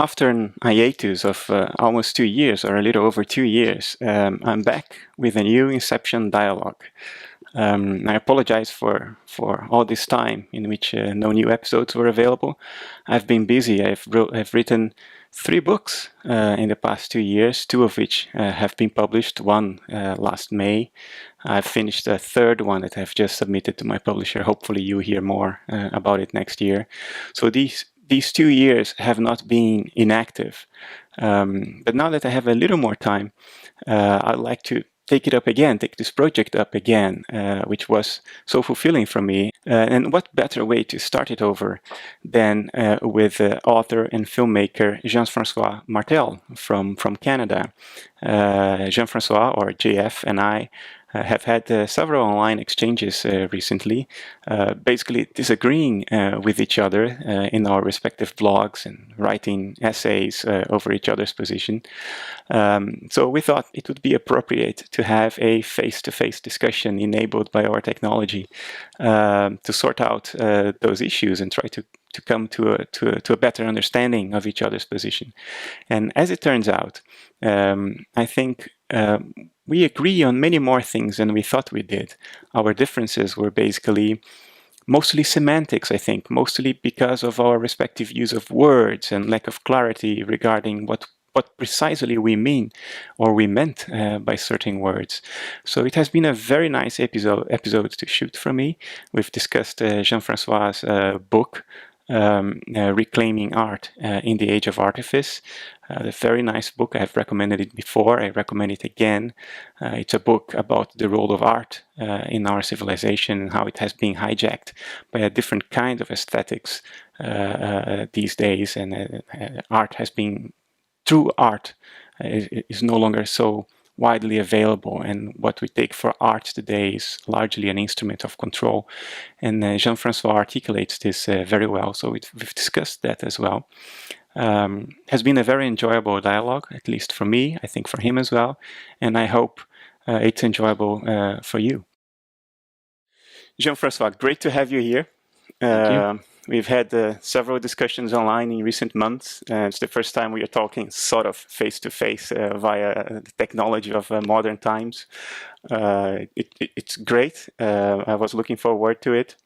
After an hiatus of almost 2 years, or a little over 2 years, I'm back with a new Inception dialogue. I apologize for all this time in which no new episodes were available. I've been busy. I've written 3 books in the past 2 years, 2 of which have been published, one last May. I've finished a third one that I've just submitted to my publisher. Hopefully you hear more about it next year. So these 2 years have not been inactive. But now that I have a little more time, I'd like to take this project up again, which was so fulfilling for me. And what better way to start it over than with author and filmmaker Jean-François Martel from Canada. Jean-François, or JF, and I have had several online exchanges recently, basically disagreeing with each other in our respective blogs and writing essays over each other's position. So we thought it would be appropriate to have a face-to-face discussion enabled by our technology to sort out those issues and try to come to a better understanding of each other's position. And as it turns out, I think we agree on many more things than we thought we did. Our differences were basically mostly semantics, I think, mostly because of our respective use of words and lack of clarity regarding what precisely we mean or we meant by certain words. So it has been a very nice episode to shoot for me. We've discussed Jean-François' book, Reclaiming Art in the Age of Artifice. A very nice book. I have recommended it before. I recommend it again. It's a book about the role of art in our civilization and how it has been hijacked by a different kind of aesthetics these days. And art has been, true art is no longer so widely available, and what we take for art today is largely an instrument of control. And Jean-François articulates this very well, so we've discussed that as well. Has been a very enjoyable dialogue, at least for me, I think for him as well, and I hope it's enjoyable for you. Jean-François, great to have you here. Thank you. We've had several discussions online in recent months. It's the first time we are talking sort of face-to-face via the technology of modern times. It's great. I was looking forward to it.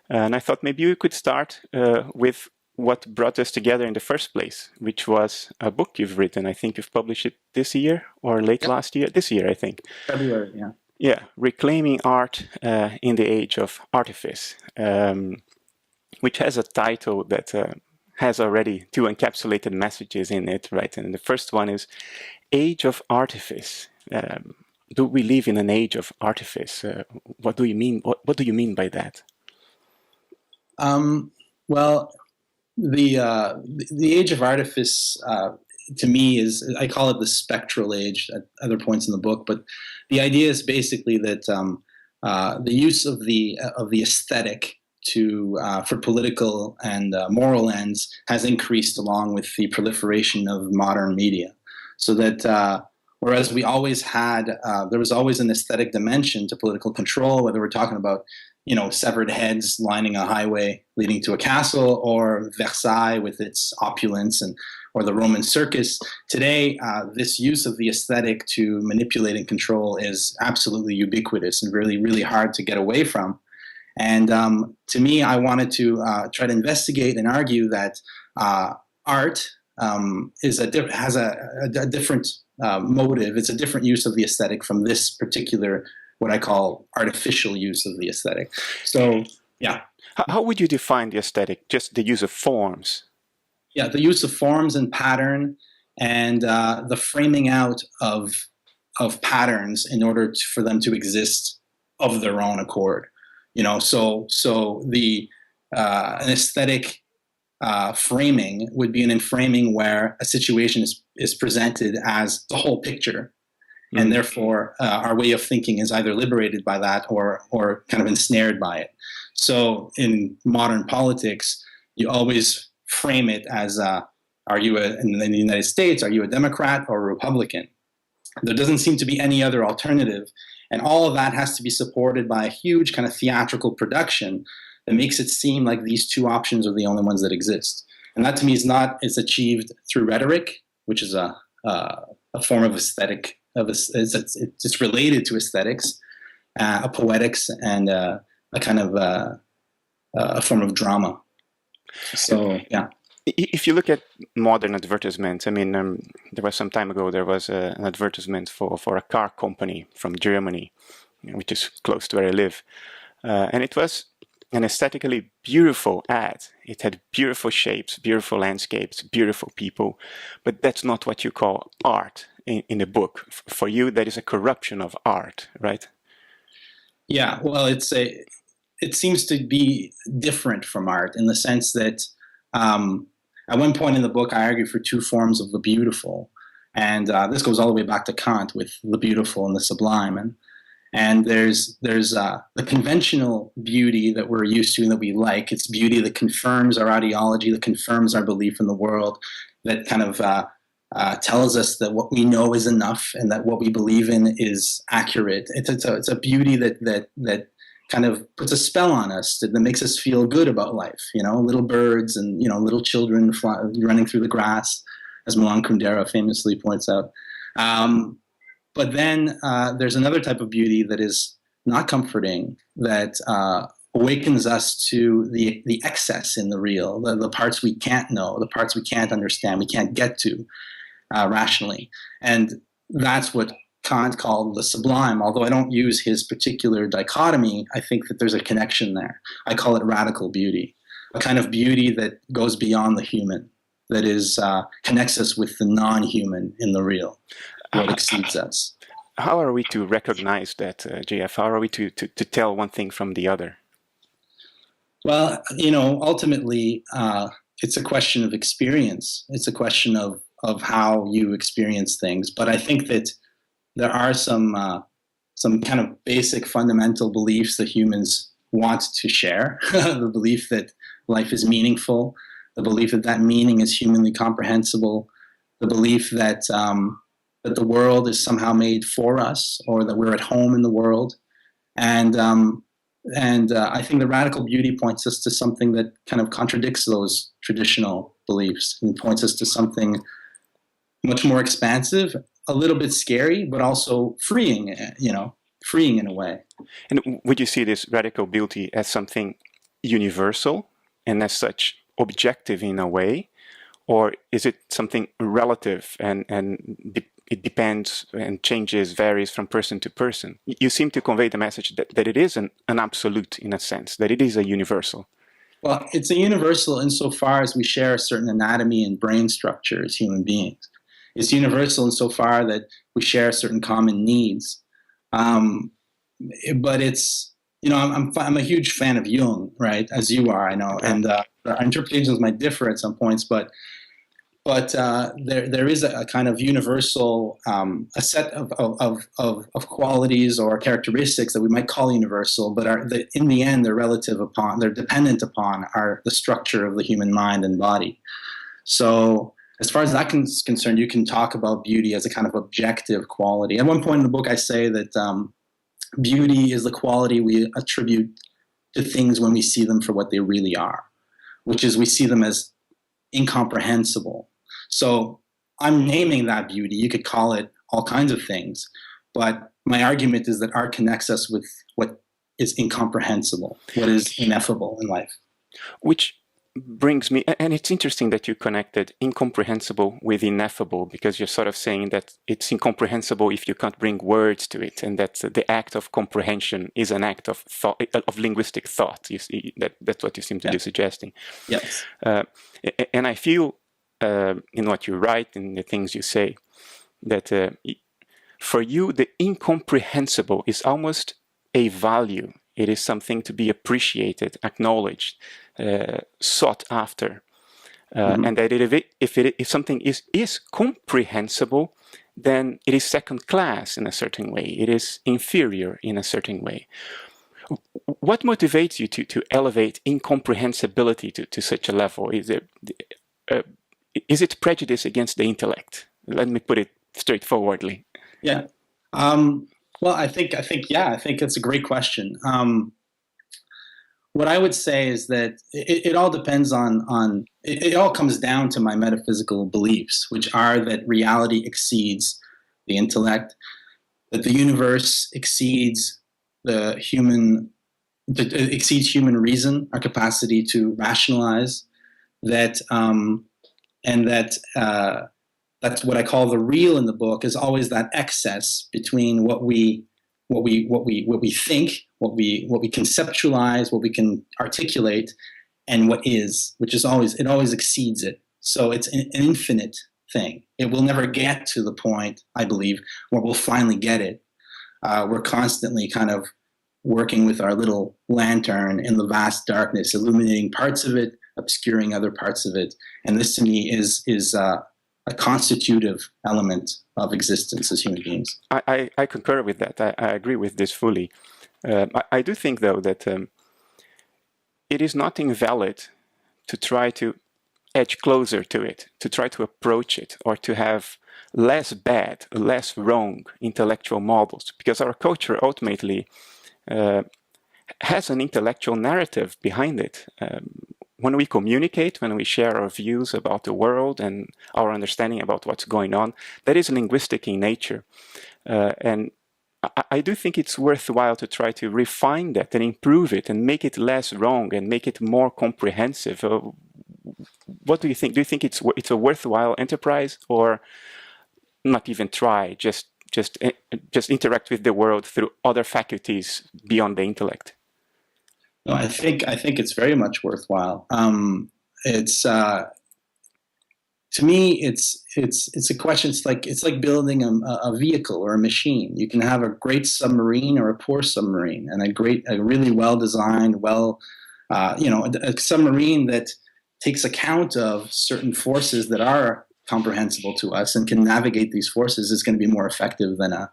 And I thought maybe we could start with what brought us together in the first place, which was a book you've written. I think you've published it this year or late last year? This year, I think. February, yeah. Yeah, Reclaiming Art in the Age of Artifice. Which has a title that has already 2 encapsulated messages in it, right? And the first one is Age of Artifice. Do we live in an age of artifice? What do you mean? What do you mean by that? Well, the age of artifice to me is, I call it the spectral age at other points in the book, but the idea is basically that the use of the aesthetic for political and moral ends has increased along with the proliferation of modern media. So that whereas we always had, there was always an aesthetic dimension to political control, whether we're talking about, severed heads lining a highway leading to a castle, or Versailles with its opulence, or the Roman circus. Today, this use of the aesthetic to manipulate and control is absolutely ubiquitous and really, really hard to get away from. And to me, I wanted to try to investigate and argue that art has a different motive. It's a different use of the aesthetic from this particular, what I call artificial use of the aesthetic. So, yeah. How would you define the aesthetic? Just the use of forms? Yeah, the use of forms and pattern, and the framing out of patterns in order for them to exist of their own accord. So the an aesthetic framing would be an framing where a situation is presented as the whole picture, and therefore our way of thinking is either liberated by that or kind of ensnared by it. So in modern politics, you always frame it as in the United States, are you a Democrat or a Republican? There doesn't seem to be any other alternative. And all of that has to be supported by a huge kind of theatrical production that makes it seem like these 2 options are the only ones that exist. And that to me is achieved through rhetoric, which is a form of aesthetic. It's related to aesthetics, a poetics, and a kind of a form of drama. So yeah. If you look at modern advertisements, I mean, there was some time ago, there was an advertisement for a car company from Germany, which is close to where I live. And it was an aesthetically beautiful ad. It had beautiful shapes, beautiful landscapes, beautiful people, but that's not what you call art in a book. For you, that is a corruption of art, right? Yeah, well, it seems to be different from art in the sense that at one point in the book, I argue for two forms of the beautiful. And this goes all the way back to Kant with the beautiful and the sublime. And there's the conventional beauty that we're used to and that we like. It's beauty that confirms our ideology, that confirms our belief in the world, that kind of tells us that what we know is enough and that what we believe in is accurate. It's a beauty that kind of puts a spell on us, that makes us feel good about life. You know, little birds and, you know, little children running through the grass, as Milan Kundera famously points out. But then there's another type of beauty that is not comforting, that awakens us to the excess in the real, the parts we can't know, the parts we can't understand, we can't get to rationally. And that's what Kant called the sublime. Although I don't use his particular dichotomy, I think that there's a connection there. I call it radical beauty, a kind of beauty that goes beyond the human, that is connects us with the non-human in the real, what exceeds us. How are we to recognize that, JF? How are we to tell one thing from the other? Well, you know, ultimately, it's a question of experience. It's a question of how you experience things. But I think that there are some kind of basic fundamental beliefs that humans want to share. The belief that life is meaningful, the belief that that meaning is humanly comprehensible, the belief that that the world is somehow made for us, or that we're at home in the world. And I think the radical beauty points us to something that kind of contradicts those traditional beliefs and points us to something much more expansive, a little bit scary, but also freeing, you know, freeing in a way. And would you see this radical beauty as something universal and as such objective in a way? Or is it something relative and it depends and changes, varies from person to person? You seem to convey the message that it is an absolute in a sense, that it is a universal. Well, it's a universal insofar as we share a certain anatomy and brain structure as human beings. It's universal insofar that we share certain common needs. But it's, you know, I'm a huge fan of Jung, right, as you are, I know, and our interpretations might differ at some points, but there is a kind of universal, a set of qualities or characteristics that we might call universal, but in the end they're dependent upon the structure of the human mind and body. So as far as that is concerned, you can talk about beauty as a kind of objective quality. At one point in the book, I say that beauty is the quality we attribute to things when we see them for what they really are, which is we see them as incomprehensible. So I'm naming that beauty. You could call it all kinds of things, but my argument is that art connects us with what is incomprehensible, what is ineffable in life. Which brings me, and it's interesting that you connected incomprehensible with ineffable, because you're sort of saying that it's incomprehensible if you can't bring words to it, and that the act of comprehension is an act of thought, of linguistic thought. You see, that's what you seem to be suggesting. Yes. And I feel in what you write, in the things you say, that for you the incomprehensible is almost a value. It is something to be appreciated, acknowledged, sought after, and that if something is comprehensible, then it is second class in a certain way. It is inferior in a certain way. What motivates you to elevate incomprehensibility to such a level? Is it prejudice against the intellect? Let me put it straightforwardly. Yeah. Well, I think it's a great question. what I would say is that it all depends on it all comes down to my metaphysical beliefs, which are that reality exceeds the intellect, that the universe exceeds the human exceeds human reason, our capacity to rationalize, that and that that's what I call the real in the book, is always that excess between what we think, what we conceptualize, what we can articulate, and what is, which is always, it always exceeds it. So it's an infinite thing. It will never get to the point, I believe, where we'll finally get it. We're constantly kind of working with our little lantern in the vast darkness, illuminating parts of it, obscuring other parts of it. And this, to me, is a constitutive element of existence as human beings. I concur with that. I agree with this fully. I do think, though, that it is not invalid to try to edge closer to it, to try to approach it, or to have less bad, less wrong intellectual models, because our culture ultimately has an intellectual narrative behind it. When we communicate, when we share our views about the world and our understanding about what's going on, that is linguistic in nature. And I do think it's worthwhile to try to refine that and improve it and make it less wrong and make it more comprehensive. What do you think? Do you think it's a worthwhile enterprise, or not even try, just interact with the world through other faculties beyond the intellect? No, I think it's very much worthwhile. It's to me, it's a question. It's like building a vehicle or a machine. You can have a great submarine or a poor submarine, and a really well designed, a submarine that takes account of certain forces that are comprehensible to us and can navigate these forces is going to be more effective than a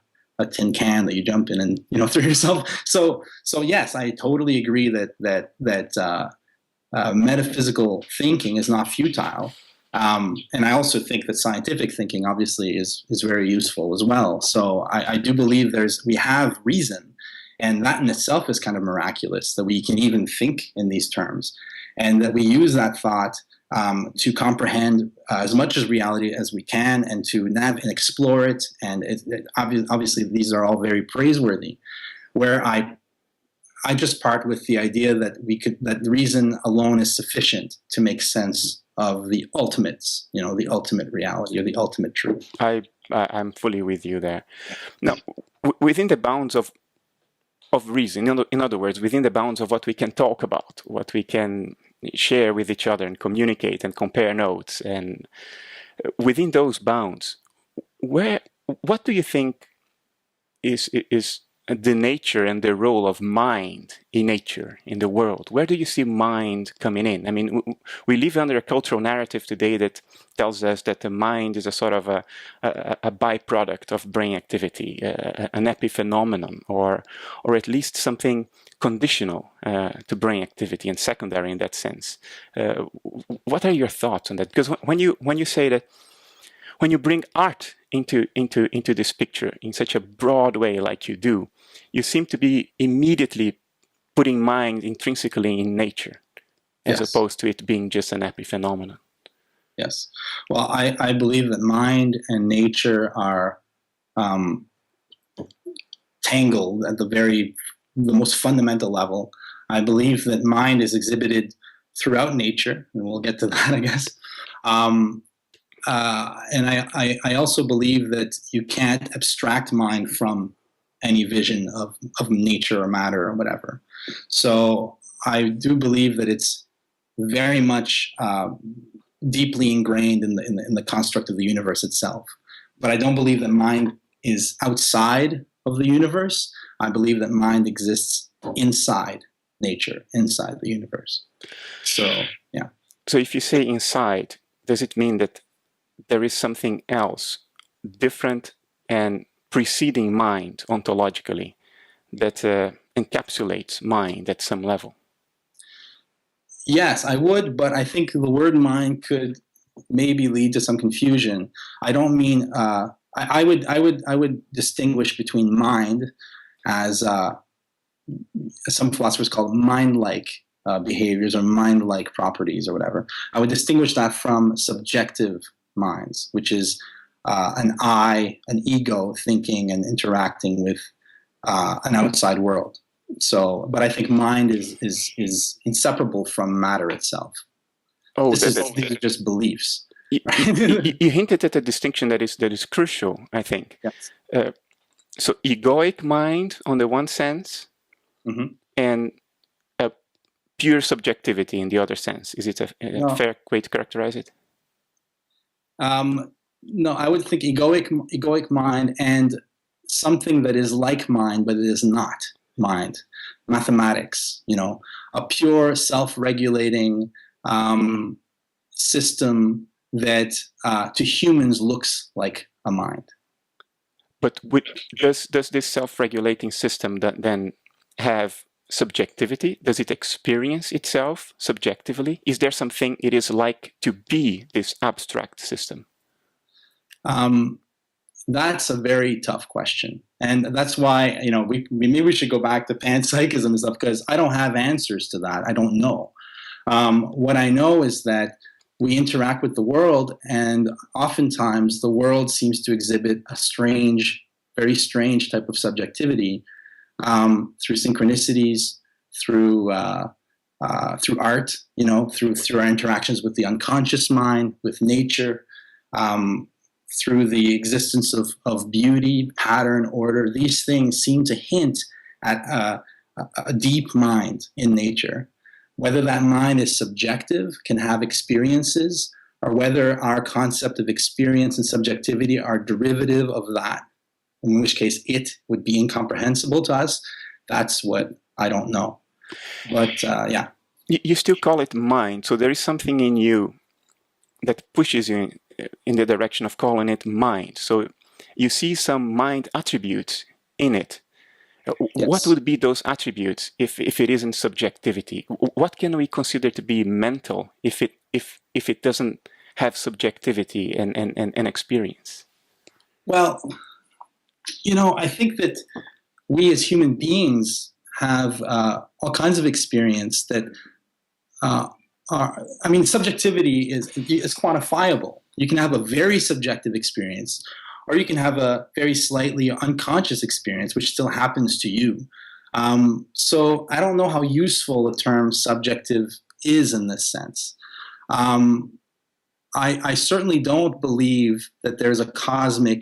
tin can that you jump in and throw yourself. So yes, I totally agree that metaphysical thinking is not futile, and I also think that scientific thinking obviously is very useful as well. So I do believe we have reason, and that in itself is kind of miraculous that we can even think in these terms, and that we use that thought to comprehend as much as reality as we can, and to and explore it. And obviously, these are all very praiseworthy. Where I just part with the idea that that reason alone is sufficient to make sense of the ultimates, the ultimate reality or the ultimate truth. I'm fully with you there. Now, within the bounds of reason, in other words, within the bounds of what we can talk about, what we can share with each other and communicate and compare notes, and within those bounds, what do you think is the nature and the role of mind in nature, in the world? Where do you see mind coming in? I mean, we live under a cultural narrative today that tells us that the mind is a sort of a byproduct of brain activity, an epiphenomenon, or at least something conditional to brain activity and secondary in that sense. What are your thoughts on that? Because when you say that, when you bring art into this picture in such a broad way like you do, you seem to be immediately putting mind intrinsically in nature, as Yes. opposed to it being just an epiphenomenon. Yes. Well, I believe that mind and nature are tangled at the most fundamental level. I believe that mind is exhibited throughout nature, and we'll get to that, I guess. And I also believe that you can't abstract mind from any vision of nature or matter or whatever. So I do believe that it's very much deeply ingrained in the construct of the universe itself. But I don't believe that mind is outside of the universe. I believe that mind exists inside nature, inside the universe. So, yeah. So if you say inside, does it mean that there is something else different and preceding mind ontologically that encapsulates mind at some level? Yes, I would, but I think the word mind could maybe lead to some confusion. I don't mean I would distinguish between mind as some philosophers call it mind-like behaviors or mind-like properties or whatever. I would distinguish that from subjective minds, which is an I, an ego thinking and interacting with an outside world. So, but I think mind is inseparable from matter itself. Oh, These are just beliefs. You hinted at a distinction that is crucial, I think. Yes. So egoic mind on the one sense, and a pure subjectivity in the other sense. Is it a fair way to characterize it? No, I would think egoic mind and something that is like mind, but it is not mind. Mathematics, a pure self-regulating system that to humans looks like a mind. But does this self-regulating system then have subjectivity? Does it experience itself subjectively? Is there something it is like to be this abstract system? That's a very tough question. And that's why, maybe we should go back to panpsychism and stuff, because I don't have answers to that. I don't know. What I know is that we interact with the world, and oftentimes the world seems to exhibit a very strange type of subjectivity through synchronicities, through art, through our interactions with the unconscious mind, with nature, through the existence of beauty, pattern, order. These things seem to hint at a deep mind in nature. Whether that mind is subjective, can have experiences, or whether our concept of experience and subjectivity are derivative of that, in which case it would be incomprehensible to us, that's what I don't know. But yeah. You still call it mind, so there is something in you that pushes you in the direction of calling it mind. So you see some mind attributes in it. Yes. What would be those attributes if it isn't subjectivity? What can we consider to be mental if it doesn't have subjectivity and experience? Well, I think that we as human beings have all kinds of experience that subjectivity is quantifiable. You can have a very subjective experience, or you can have a very slightly unconscious experience, which still happens to you. So I don't know how useful the term subjective is in this sense. I certainly don't believe that there's a cosmic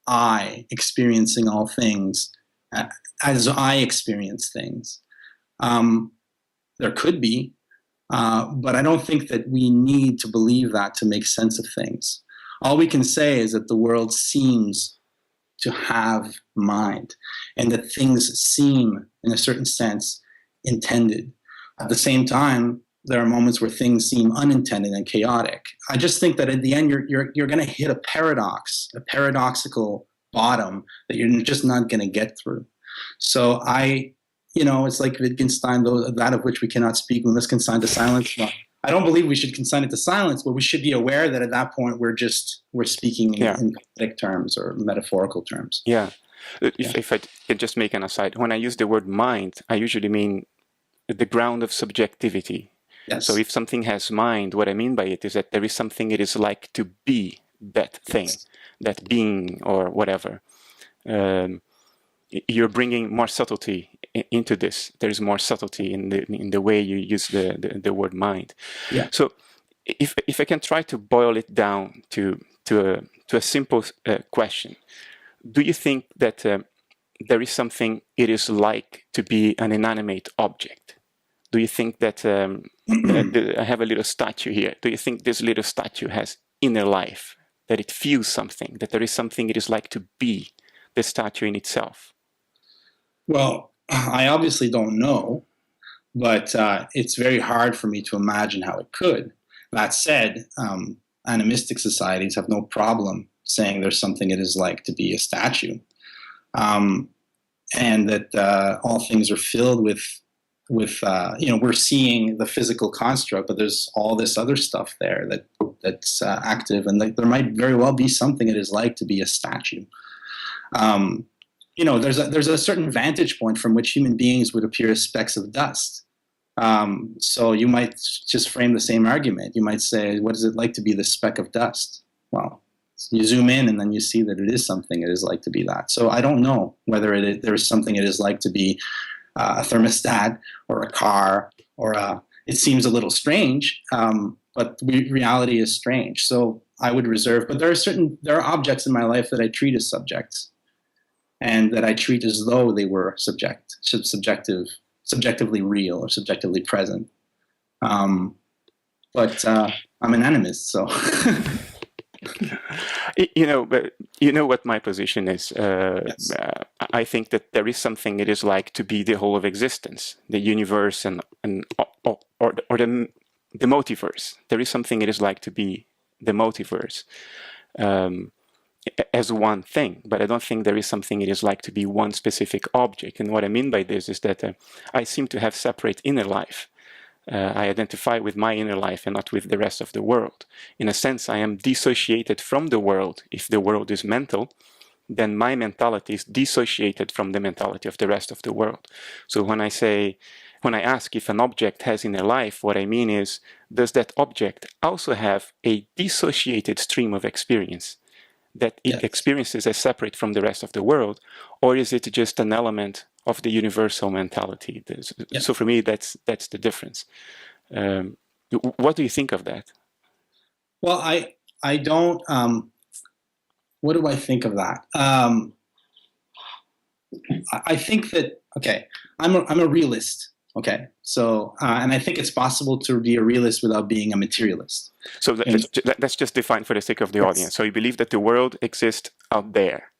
I experiencing all things as I experience things. There could be, but I don't think that we need to believe that to make sense of things. All we can say is that the world seems to have mind, and that things seem, in a certain sense, intended. At the same time, there are moments where things seem unintended and chaotic. I just think that at the end, you're going to hit a paradoxical bottom that you're just not going to get through. So it's like Wittgenstein, that of which we cannot speak, we must consign to silence. Well, I don't believe we should consign it to silence, but we should be aware that at that point we're speaking in poetic terms or metaphorical terms. Yeah. If I can just make an aside, when I use the word mind, I usually mean the ground of subjectivity. Yes. So if something has mind, what I mean by it is that there is something it is like to be that thing, that being or whatever. You're bringing more subtlety into this. There's more subtlety in the way you use the word mind. Yeah. So if I can try to boil it down to a simple question, do you think that there is something it is like to be an inanimate object? Do you think that I have a little statue here? Do you think this little statue has inner life, that it feels something, that there is something it is like to be the statue in itself? Well, I obviously don't know, but it's very hard for me to imagine how it could. That said, animistic societies have no problem saying there's something it is like to be a statue, and that all things are filled with we're seeing the physical construct, but there's all this other stuff there that's active, and there might very well be something it is like to be a statue. There's a certain vantage point from which human beings would appear as specks of dust. So you might just frame the same argument. You might say, what is it like to be the speck of dust? Well, you zoom in and then you see that it is something it is like to be that. So I don't know whether there is something it is like to be a thermostat or a car or it seems a little strange, but reality is strange. So I would reserve, but there are objects in my life that I treat as subjects and that I treat as though they were subjectively real or subjectively present. But I'm an animist, so. But you know what my position is. Yes. I think that there is something it is like to be the whole of existence, the universe, or the multiverse. There is something it is like to be the multiverse as one thing, but I don't think there is something it is like to be one specific object. And what I mean by this is that I seem to have separate inner life. I identify with my inner life and not with the rest of the world. In a sense, I am dissociated from the world. If the world is mental, then my mentality is dissociated from the mentality of the rest of the world. So when I ask if an object has inner life, what I mean is, does that object also have a dissociated stream of experience that it experiences as separate from the rest of the world, or is it just an element of the universal mentality? So for me, that's the difference. What do you think of that? Well, I don't. What do I think of that? I think that I'm a realist. Okay, so and I think it's possible to be a realist without being a materialist. So let's just define for the sake of the audience. So you believe that the world exists out there?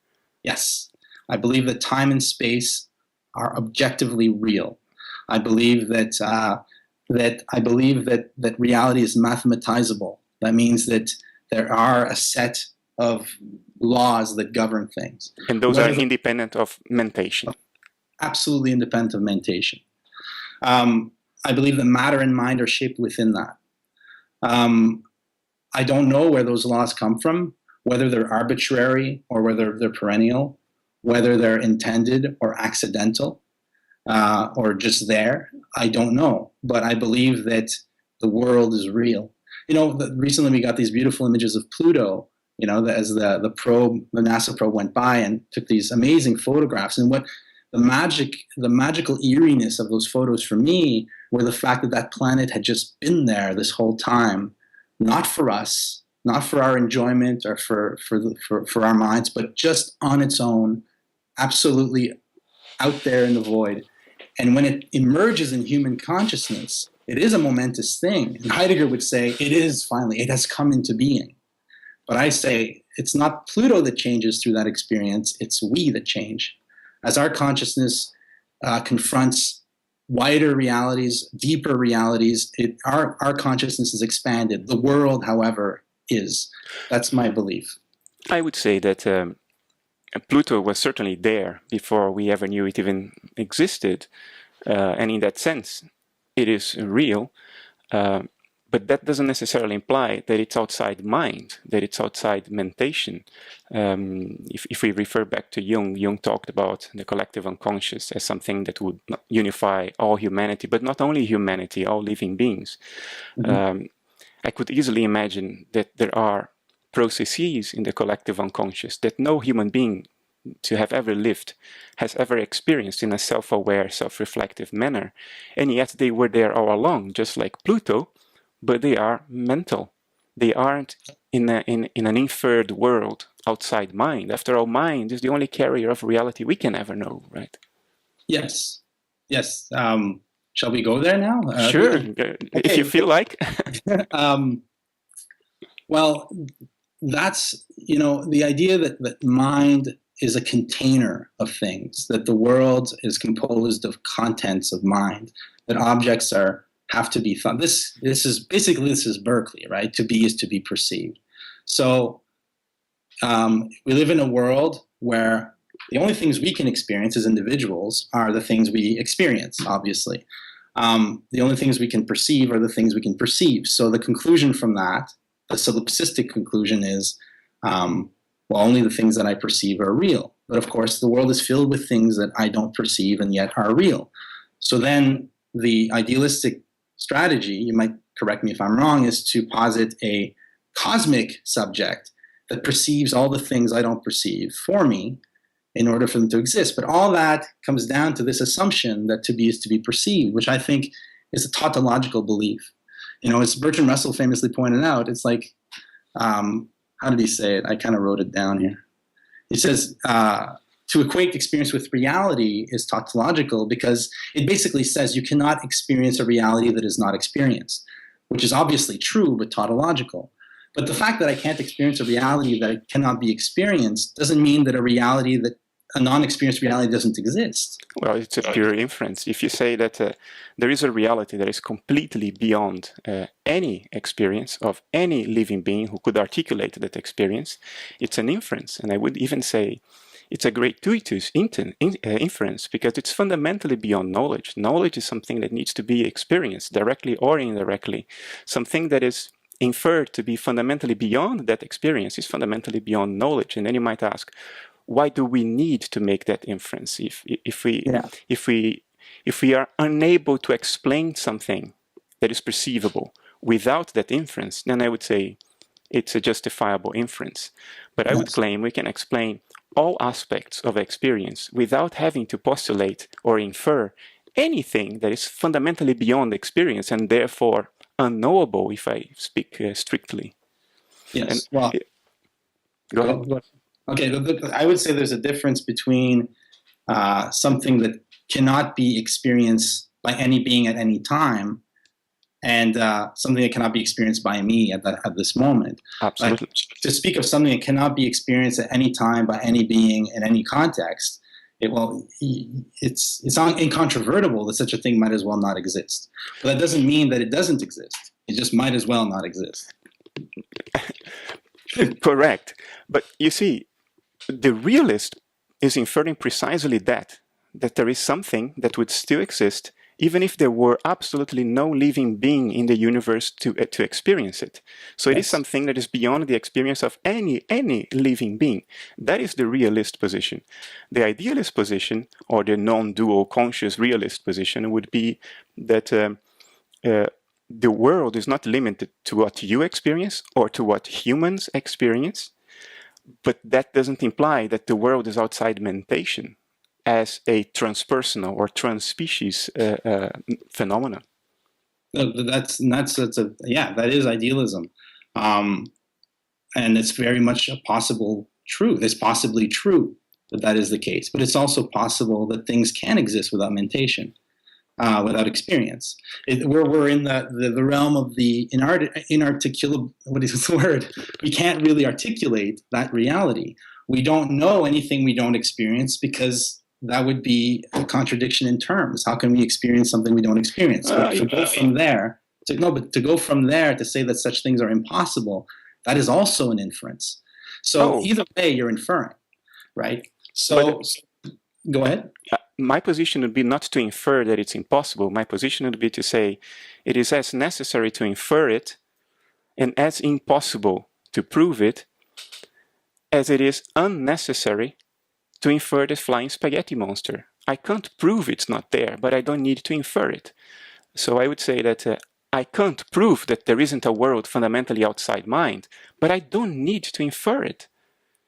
Yes, I believe that time and space are objectively real. I believe that that reality is mathematizable. That means that there are a set of laws that govern things, and those are independent of mentation. Absolutely independent of mentation. I believe that matter and mind are shaped within that. I don't know where those laws come from, whether they're arbitrary or whether they're perennial, whether they're intended or accidental, or just there. I don't know, but I believe that the world is real. Recently we got these beautiful images of Pluto, as the NASA probe went by and took these amazing photographs. And what the magical eeriness of those photos for me were the fact that that planet had just been there this whole time, not for us, not for our enjoyment or for our minds, but just on its own, absolutely out there in the void. And when it emerges in human consciousness, it is a momentous thing. And Heidegger would say, it has come into being. But I say, it's not Pluto that changes through that experience, it's we that change. As our consciousness confronts wider realities, deeper realities, our consciousness is expanded. The world, however, is. That's my belief. I would say that Pluto was certainly there before we ever knew it even existed. And in that sense, it is real. But that doesn't necessarily imply that it's outside mind, that it's outside mentation. If we refer back to Jung talked about the collective unconscious as something that would unify all humanity, but not only humanity, all living beings. Mm-hmm. I could easily imagine that there are processes in the collective unconscious that no human being to have ever lived has ever experienced in a self-aware, self-reflective manner. And yet they were there all along, just like Pluto, but they are mental. They aren't in an inferred world outside mind. After all, mind is the only carrier of reality we can ever know, right? Yes. Yes. Shall we go there now? Sure, if you feel like. Well, that's, the idea that mind is a container of things, that the world is composed of contents of mind, that objects have to be thought. This is Berkeley, right? To be is to be perceived. So we live in a world where the only things we can experience as individuals are the things we experience, obviously. The only things we can perceive are the things we can perceive. So the conclusion from that, the solipsistic conclusion is, only the things that I perceive are real. But of course, the world is filled with things that I don't perceive and yet are real. So then the idealistic strategy, you might correct me if I'm wrong, is to posit a cosmic subject that perceives all the things I don't perceive for me in order for them to exist. But all that comes down to this assumption that to be is to be perceived, which I think is a tautological belief. You know, as Bertrand Russell famously pointed out, it's like, how did he say it? I kind of wrote it down here. He says, to equate experience with reality is tautological because it basically says you cannot experience a reality that is not experienced, which is obviously true, but tautological. But the fact that I can't experience a reality that cannot be experienced doesn't mean that a non-experienced reality doesn't exist. Well, it's a pure inference. If you say that there is a reality that is completely beyond any experience of any living being who could articulate that experience, it's an inference. And I would even say it's a gratuitous inference because it's fundamentally beyond knowledge. Knowledge is something that needs to be experienced directly or indirectly. Something that is inferred to be fundamentally beyond that experience is fundamentally beyond knowledge. And then you might ask, why do we need to make that inference if we are unable to explain something that is perceivable without that inference? Then I would say it's a justifiable inference. But I would claim we can explain all aspects of experience without having to postulate or infer anything that is fundamentally beyond experience and therefore unknowable, if I speak strictly. Yes. And, go ahead. Okay, I would say there's a difference between something that cannot be experienced by any being at any time and something that cannot be experienced by me at this moment. Absolutely. To speak of something that cannot be experienced at any time by any being in any context, it's incontrovertible that such a thing might as well not exist. But that doesn't mean that it doesn't exist. It just might as well not exist. Correct. But you see, the realist is inferring precisely that there is something that would still exist even if there were absolutely no living being in the universe to experience it. So it is something that is beyond the experience of any living being. That is the realist position. The idealist position, or the non-dual conscious realist position, would be that the world is not limited to what you experience or to what humans experience, but that doesn't imply that the world is outside mentation as a transpersonal or transspecies phenomenon. That is idealism, and it's very much a possible truth. It's possibly true that is the case, but it's also possible that things can exist without mentation. Without experience, we're in the realm of the inarticulable. What is the word? We can't really articulate that reality. We don't know anything we don't experience because that would be a contradiction in terms. How can we experience something we don't experience? But to go from there to say that such things are impossible, that is also an inference. So either way, you're inferring, right? So go ahead. My position would be not to infer that it's impossible. My position would be to say it is as necessary to infer it and as impossible to prove it as it is unnecessary to infer the flying spaghetti monster. I can't prove it's not there, but I don't need to infer it. So I would say that I can't prove that there isn't a world fundamentally outside mind, but I don't need to infer it.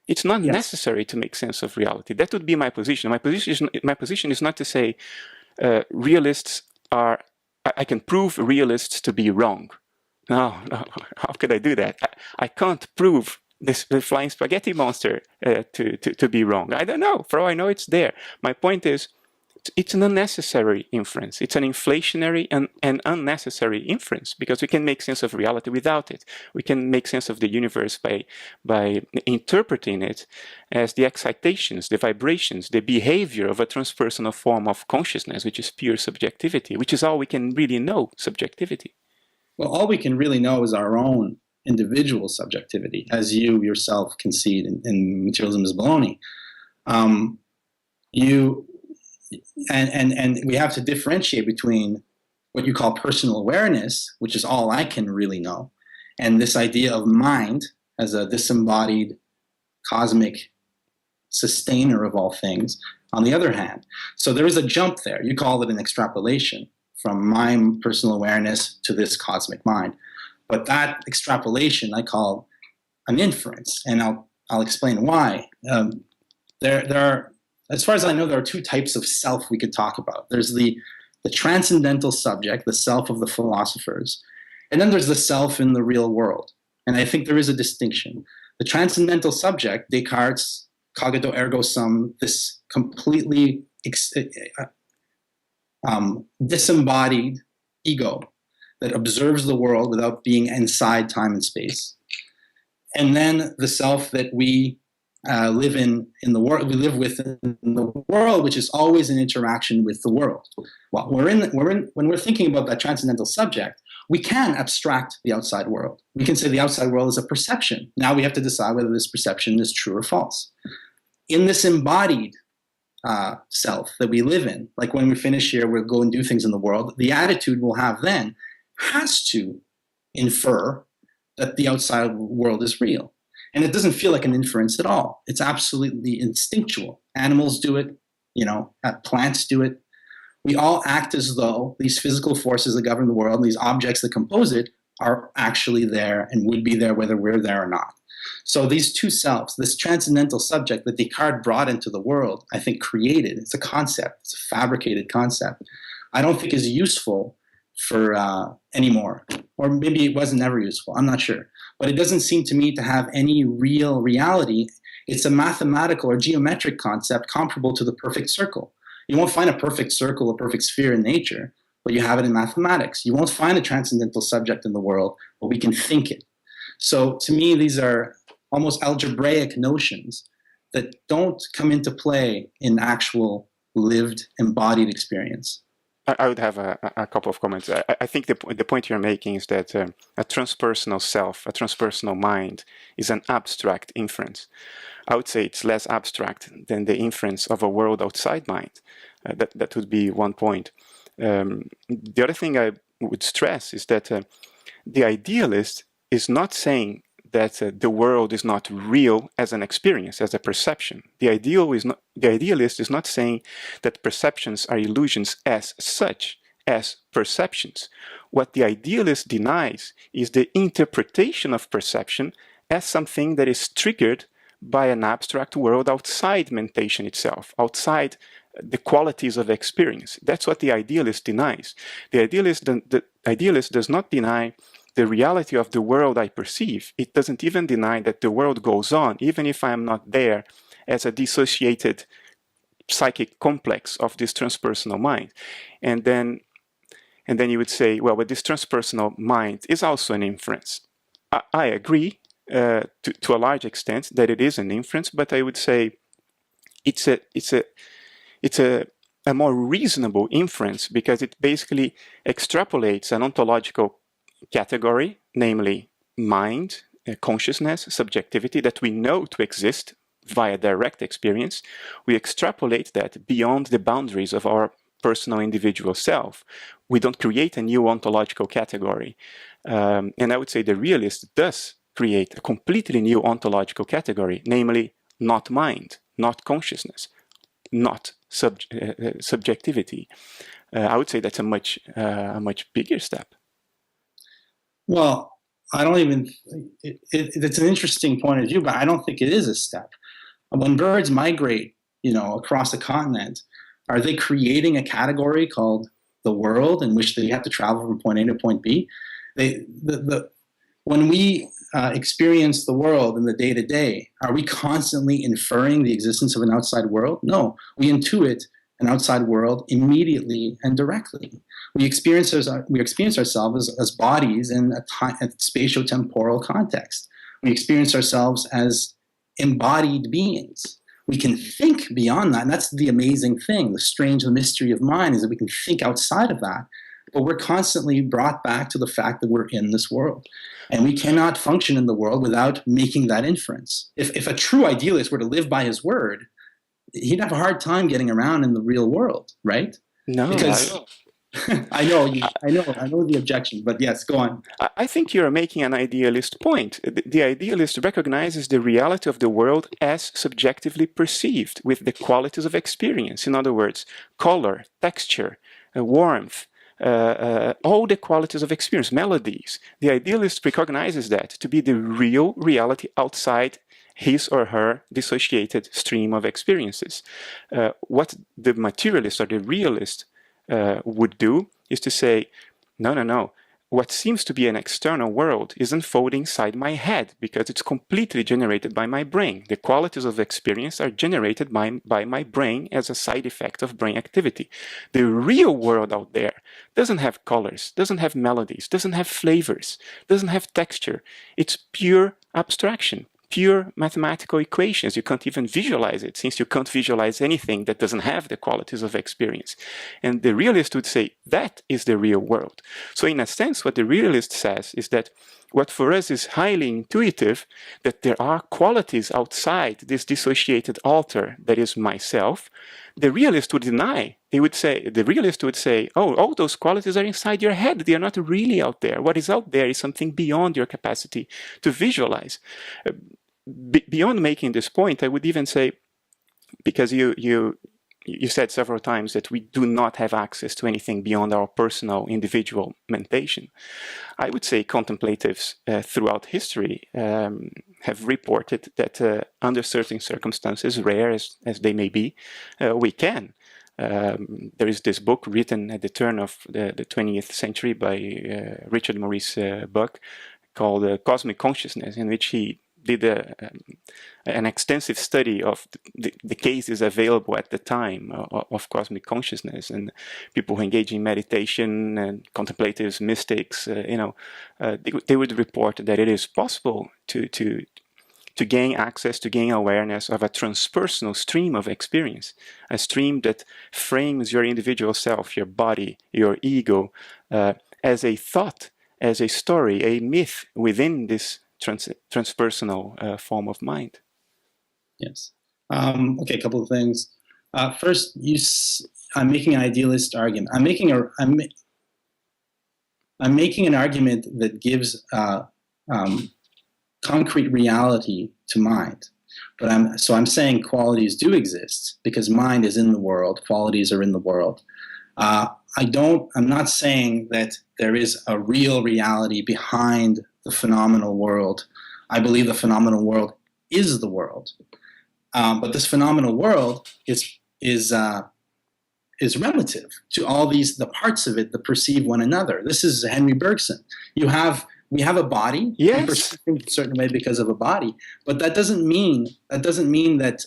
It's not necessary to make sense of reality. That would be my position. My position is not to say realists are. I can prove realists to be wrong. No, how could I do that? I can't prove the flying spaghetti monster to be wrong. I don't know. For all I know, it's there. My point is, it's an unnecessary inference. It's an inflationary and unnecessary inference because we can make sense of reality without it. We can make sense of the universe by interpreting it as the excitations, the vibrations, the behavior of a transpersonal form of consciousness, which is pure subjectivity, which is all we can really know, subjectivity. Well, all we can really know is our own individual subjectivity, as you yourself concede in Materialism is Baloney. And we have to differentiate between what you call personal awareness, which is all I can really know, and this idea of mind as a disembodied cosmic sustainer of all things, on the other hand. So there is a jump there. You call it an extrapolation from my personal awareness to this cosmic mind. But that extrapolation I call an inference, and I'll explain why. There are, as far as I know, there are two types of self we could talk about. There's the transcendental subject, the self of the philosophers, and then there's the self in the real world. And I think there is a distinction. The transcendental subject, Descartes' cogito ergo sum, this completely disembodied ego that observes the world without being inside time and space. And then the self that we live in the world, we live with in the world, which is always in interaction with the world. Well, when we're thinking about that transcendental subject, we can abstract the outside world. We can say the outside world is a perception. Now we have to decide whether this perception is true or false. In this embodied self that we live in, like when we finish here, we'll go and do things in the world, the attitude we'll have then has to infer that the outside world is real. And it doesn't feel like an inference at all. It's absolutely instinctual. Animals do it, plants do it. We all act as though these physical forces that govern the world, these objects that compose it, are actually there and would be there whether we're there or not. So these two selves, this transcendental subject that Descartes brought into the world, I think created, it's a concept, it's a fabricated concept, I don't think is useful for anymore. Or maybe it wasn't ever useful, I'm not sure. But it doesn't seem to me to have any real reality. It's a mathematical or geometric concept comparable to the perfect circle. You won't find a perfect circle, a perfect sphere in nature, but you have it in mathematics. You won't find a transcendental subject in the world, but we can think it. So to me, these are almost algebraic notions that don't come into play in actual lived, embodied experience. I would have a couple of comments. I think the point you're making is that a transpersonal self, a transpersonal mind, is an abstract inference. I would say it's less abstract than the inference of a world outside mind. That would be one point. The other thing I would stress is that the idealist is not saying that the world is not real as an experience, as a perception. The idealist is not saying that perceptions are illusions as such, as perceptions. What the idealist denies is the interpretation of perception as something that is triggered by an abstract world outside mentation itself, outside the qualities of experience. That's what the idealist denies. The idealist does not deny the reality of the world I perceive. It doesn't even deny that the world goes on, even if I am not there as a dissociated psychic complex of this transpersonal mind. And then you would say, well, but this transpersonal mind is also an inference. I agree to a large extent that it is an inference, but I would say it's a more reasonable inference because it basically extrapolates an ontological category, namely mind, consciousness, subjectivity, that we know to exist via direct experience. We extrapolate that beyond the boundaries of our personal individual self. We don't create a new ontological category. And I would say the realist does create a completely new ontological category, namely not mind, not consciousness, not subjectivity. I would say that's a much bigger step. Well, I don't even, it's an interesting point of view, but I don't think it is a step. When birds migrate, across a continent, are they creating a category called the world in which they have to travel from point A to point B? When we experience the world in the day-to-day, are we constantly inferring the existence of an outside world? No, we intuit an outside world immediately and directly. We experience ourselves as bodies in a spatio-temporal context. We experience ourselves as embodied beings. We can think beyond that, and that's the amazing thing. The mystery of mind is that we can think outside of that, but we're constantly brought back to the fact that we're in this world. And we cannot function in the world without making that inference. If a true idealist were to live by his word, he'd have a hard time getting around in the real world, right? No, because I know the objection, but yes, go on. I think you're making an idealist point. The idealist recognizes the reality of the world as subjectively perceived with the qualities of experience. In other words, color, texture, warmth, all the qualities of experience, melodies. The idealist recognizes that to be the real reality outside his or her dissociated stream of experiences. What the materialist or the realist would do is to say, no, no, no. What seems to be an external world is unfolding inside my head because it's completely generated by my brain. The qualities of experience are generated by my brain as a side effect of brain activity. The real world out there doesn't have colors, doesn't have melodies, doesn't have flavors, doesn't have texture. It's pure abstraction, pure mathematical equations. You can't even visualize it, since you can't visualize anything that doesn't have the qualities of experience. And the realist would say that is the real world. So in a sense, what the realist says is that what for us is highly intuitive, that there are qualities outside this dissociated alter that is myself, the realist would deny. The realist would say, oh, all those qualities are inside your head. They are not really out there. What is out there is something beyond your capacity to visualize. Beyond making this point, I would even say, because you said several times that we do not have access to anything beyond our personal, individual mentation. I would say contemplatives throughout history have reported that under certain circumstances, rare as they may be, we can. There is this book written at the turn of the 20th century by Richard Maurice Buck called Cosmic Consciousness, in which he did an extensive study of the cases available at the time of cosmic consciousness, and people who engage in meditation and contemplatives, mystics, they would report that it is possible to gain access, to gain awareness of a transpersonal stream of experience, a stream that frames your individual self, your body, your ego, as a thought, as a story, a myth within this transpersonal form of mind. Yes. Okay, a couple of things. First, I'm making an idealist argument. I'm making an argument that gives concrete reality to mind. But I'm saying qualities do exist because mind is in the world, qualities are in the world. I'm not saying that there is a real reality behind the phenomenal world. I believe the phenomenal world is the world. But this phenomenal world is relative to all the parts of it that perceive one another. This is Henry Bergson. We have a body. Yes. We perceive things a certain way because of a body, but that doesn't mean that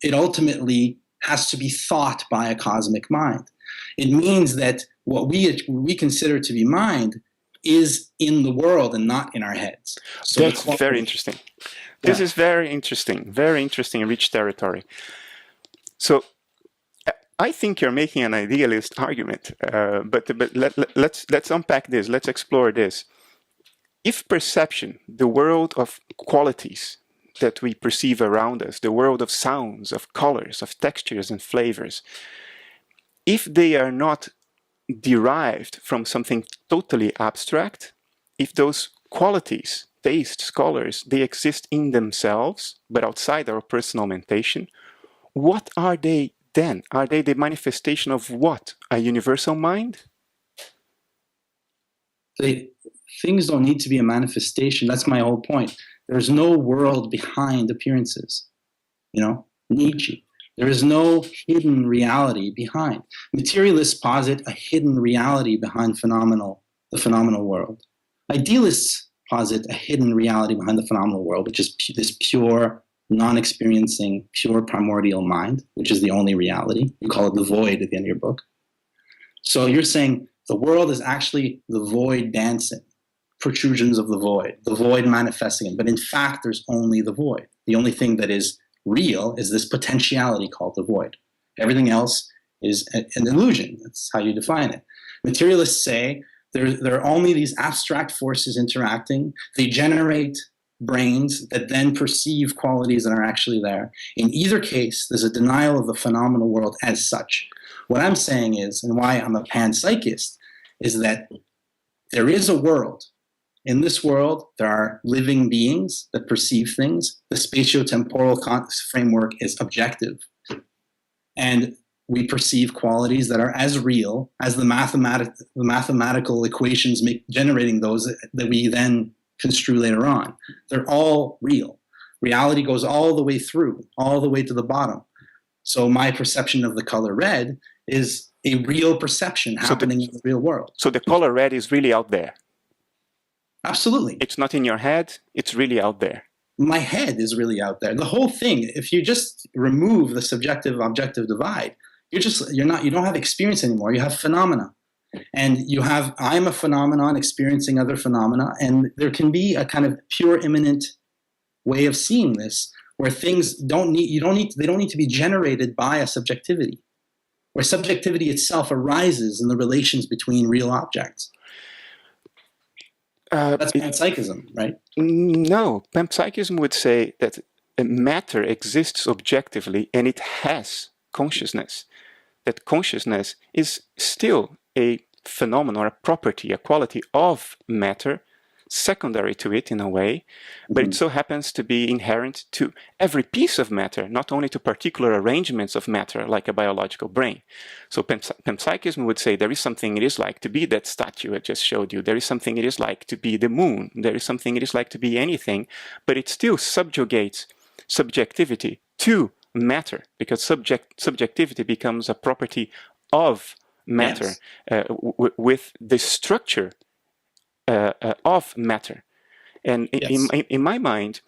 it ultimately has to be thought by a cosmic mind. It means that what we consider to be mind is in the world and not in our heads. So that's very interesting. This is very interesting, rich territory. So I think you're making an idealist argument, but let's unpack this. Let's explore this. If perception, the world of qualities that we perceive around us, the world of sounds, of colors, of textures and flavors, if they are not derived from something totally abstract, if those qualities, tastes, colors, they exist in themselves, but outside our personal mentation, what are they then? Are they the manifestation of what? A universal mind? Things don't need to be a manifestation. That's my whole point. There's no world behind appearances. Nietzsche. There is no hidden reality behind. Materialists posit a hidden reality behind the phenomenal world. Idealists posit a hidden reality behind the phenomenal world, which is this pure, non-experiencing, pure primordial mind, which is the only reality. You call it the void at the end of your book. So you're saying the world is actually the void dancing, protrusions of the void manifesting. But in fact, there's only the void. The only thing that is real is this potentiality called the void. Everything else is an illusion. That's how you define it. Materialists say there are only these abstract forces interacting. They generate brains that then perceive qualities that are actually there. In either case, there's a denial of the phenomenal world as such. What I'm saying is, and why I'm a panpsychist, is that there is a world. In this world, there are living beings that perceive things. The spatiotemporal framework is objective. And we perceive qualities that are as real as the mathematical equations generating those that we then construe later on. They're all real. Reality goes all the way through, all the way to the bottom. So my perception of the color red is a real perception happening in the real world. So the color red is really out there. Absolutely. It's not in your head, it's really out there. My head is really out there. The whole thing, if you just remove the subjective objective divide, you don't have experience anymore. You have phenomena. And I'm a phenomenon experiencing other phenomena, and there can be a kind of pure immanent way of seeing this where things don't need to be generated by a subjectivity, where subjectivity itself arises in the relations between real objects. That's panpsychism, right? No, panpsychism would say that matter exists objectively and it has consciousness. That consciousness is still a phenomenon, or a property, a quality of matter, secondary to it in a way, but it so happens to be inherent to every piece of matter, not only to particular arrangements of matter, like a biological brain. So panpsychism would say there is something it is like to be that statue I just showed you. There is something it is like to be the moon. There is something it is like to be anything, but it still subjugates subjectivity to matter, because subjectivity becomes a property of matter, yes, with the structure of matter. And yes, in my mind,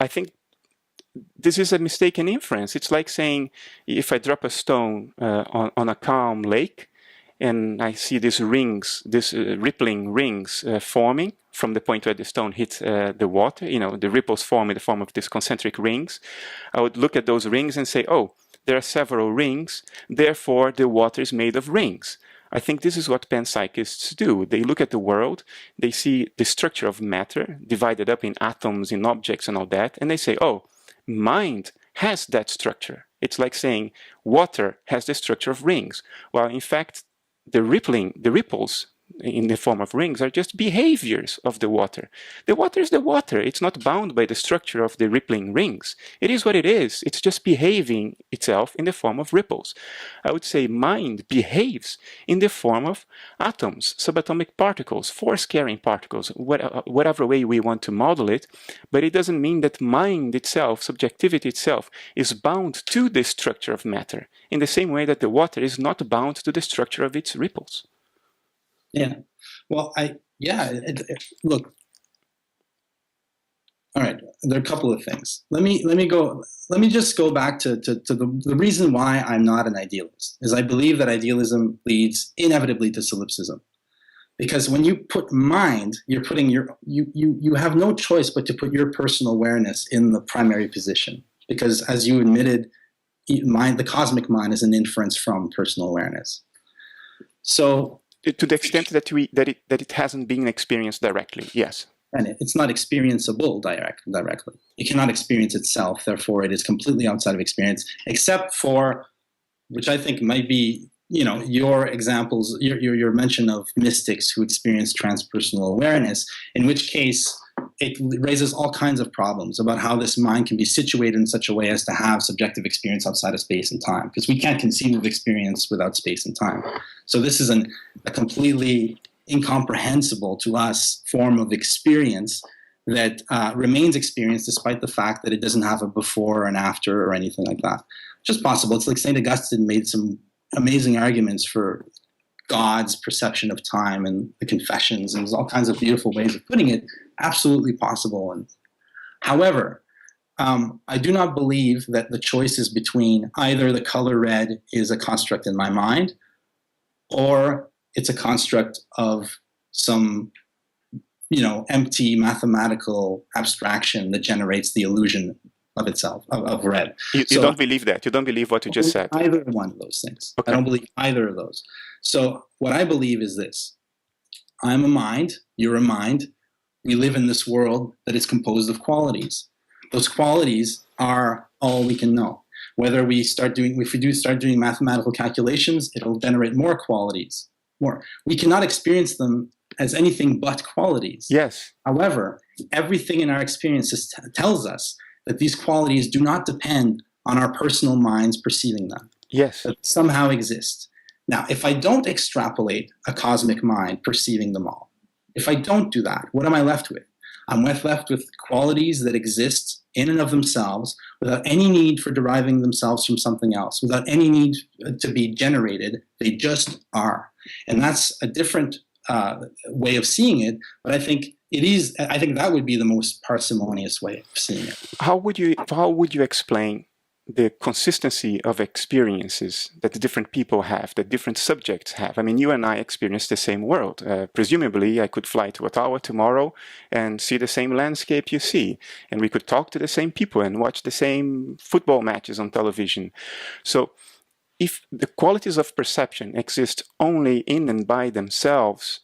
I think this is a mistaken inference. It's like saying, if I drop a stone on a calm lake, and I see these rings, these rippling rings forming from the point where the stone hits the water, the ripples form in the form of these concentric rings, I would look at those rings and say, oh, there are several rings, therefore the water is made of rings. I think this is what panpsychists do. They look at the world, they see the structure of matter divided up in atoms, in objects and all that, and they say, oh, mind has that structure. It's like saying water has the structure of rings. Well, in fact, the ripples in the form of rings are just behaviors of the water. The water is the water. It's not bound by the structure of the rippling rings. It is what it is. It's just behaving itself in the form of ripples. I would say mind behaves in the form of atoms, subatomic particles, force-carrying particles, whatever way we want to model it, but it doesn't mean that mind itself, subjectivity itself, is bound to the structure of matter, in the same way that the water is not bound to the structure of its ripples. Yeah. Well, look. All right. There are a couple of things. Let me just go back to the reason why I'm not an idealist is I believe that idealism leads inevitably to solipsism. Because when you put mind, you're putting you have no choice but to put your personal awareness in the primary position. Because as you admitted, the cosmic mind is an inference from personal awareness. So to the extent that it hasn't been experienced directly, yes. And it's not experienceable directly. It cannot experience itself, therefore it is completely outside of experience, except for, which I think might be, your examples, your mention of mystics who experience transpersonal awareness, in which case it raises all kinds of problems about how this mind can be situated in such a way as to have subjective experience outside of space and time, because we can't conceive of experience without space and time. So this is a completely incomprehensible to us form of experience that remains experience despite the fact that it doesn't have a before and after or anything like that. It's just possible. It's like St. Augustine made some amazing arguments for God's perception of time and the confessions, and there's all kinds of beautiful ways of putting it. Absolutely possible. And however, I do not believe that the choice is between either the color red is a construct in my mind, or it's a construct of some, empty mathematical abstraction that generates the illusion of itself, of red. You don't believe that? You don't believe what you just said? Either one of those things. Okay. I don't believe either of those. So what I believe is this. I'm a mind, you're a mind. We live in this world that is composed of qualities. Those qualities are all we can know. If we start doing mathematical calculations, it'll generate more qualities. We cannot experience them as anything but qualities. Yes. However, everything in our experiences tells us that these qualities do not depend on our personal minds perceiving them. Yes. that somehow exist. Now, if I don't extrapolate a cosmic mind perceiving them all, if I don't do that, what am I left with? I'm left with qualities that exist in and of themselves without any need for deriving themselves from something else, without any need to be generated. They just are. And that's a different way of seeing it, but I think it is. I think that would be the most parsimonious way of seeing it. How would you explain the consistency of experiences that different people have, that different subjects have? I mean, you and I experience the same world. Presumably, I could fly to Ottawa tomorrow and see the same landscape you see, and we could talk to the same people and watch the same football matches on television. So, if the qualities of perception exist only in and by themselves,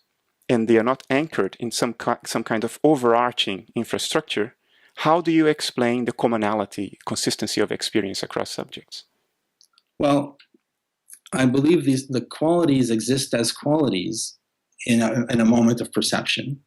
and they are not anchored in some kind of overarching infrastructure, how do you explain the commonality, consistency of experience across subjects? Well, I believe the qualities exist as qualities in a moment of perception,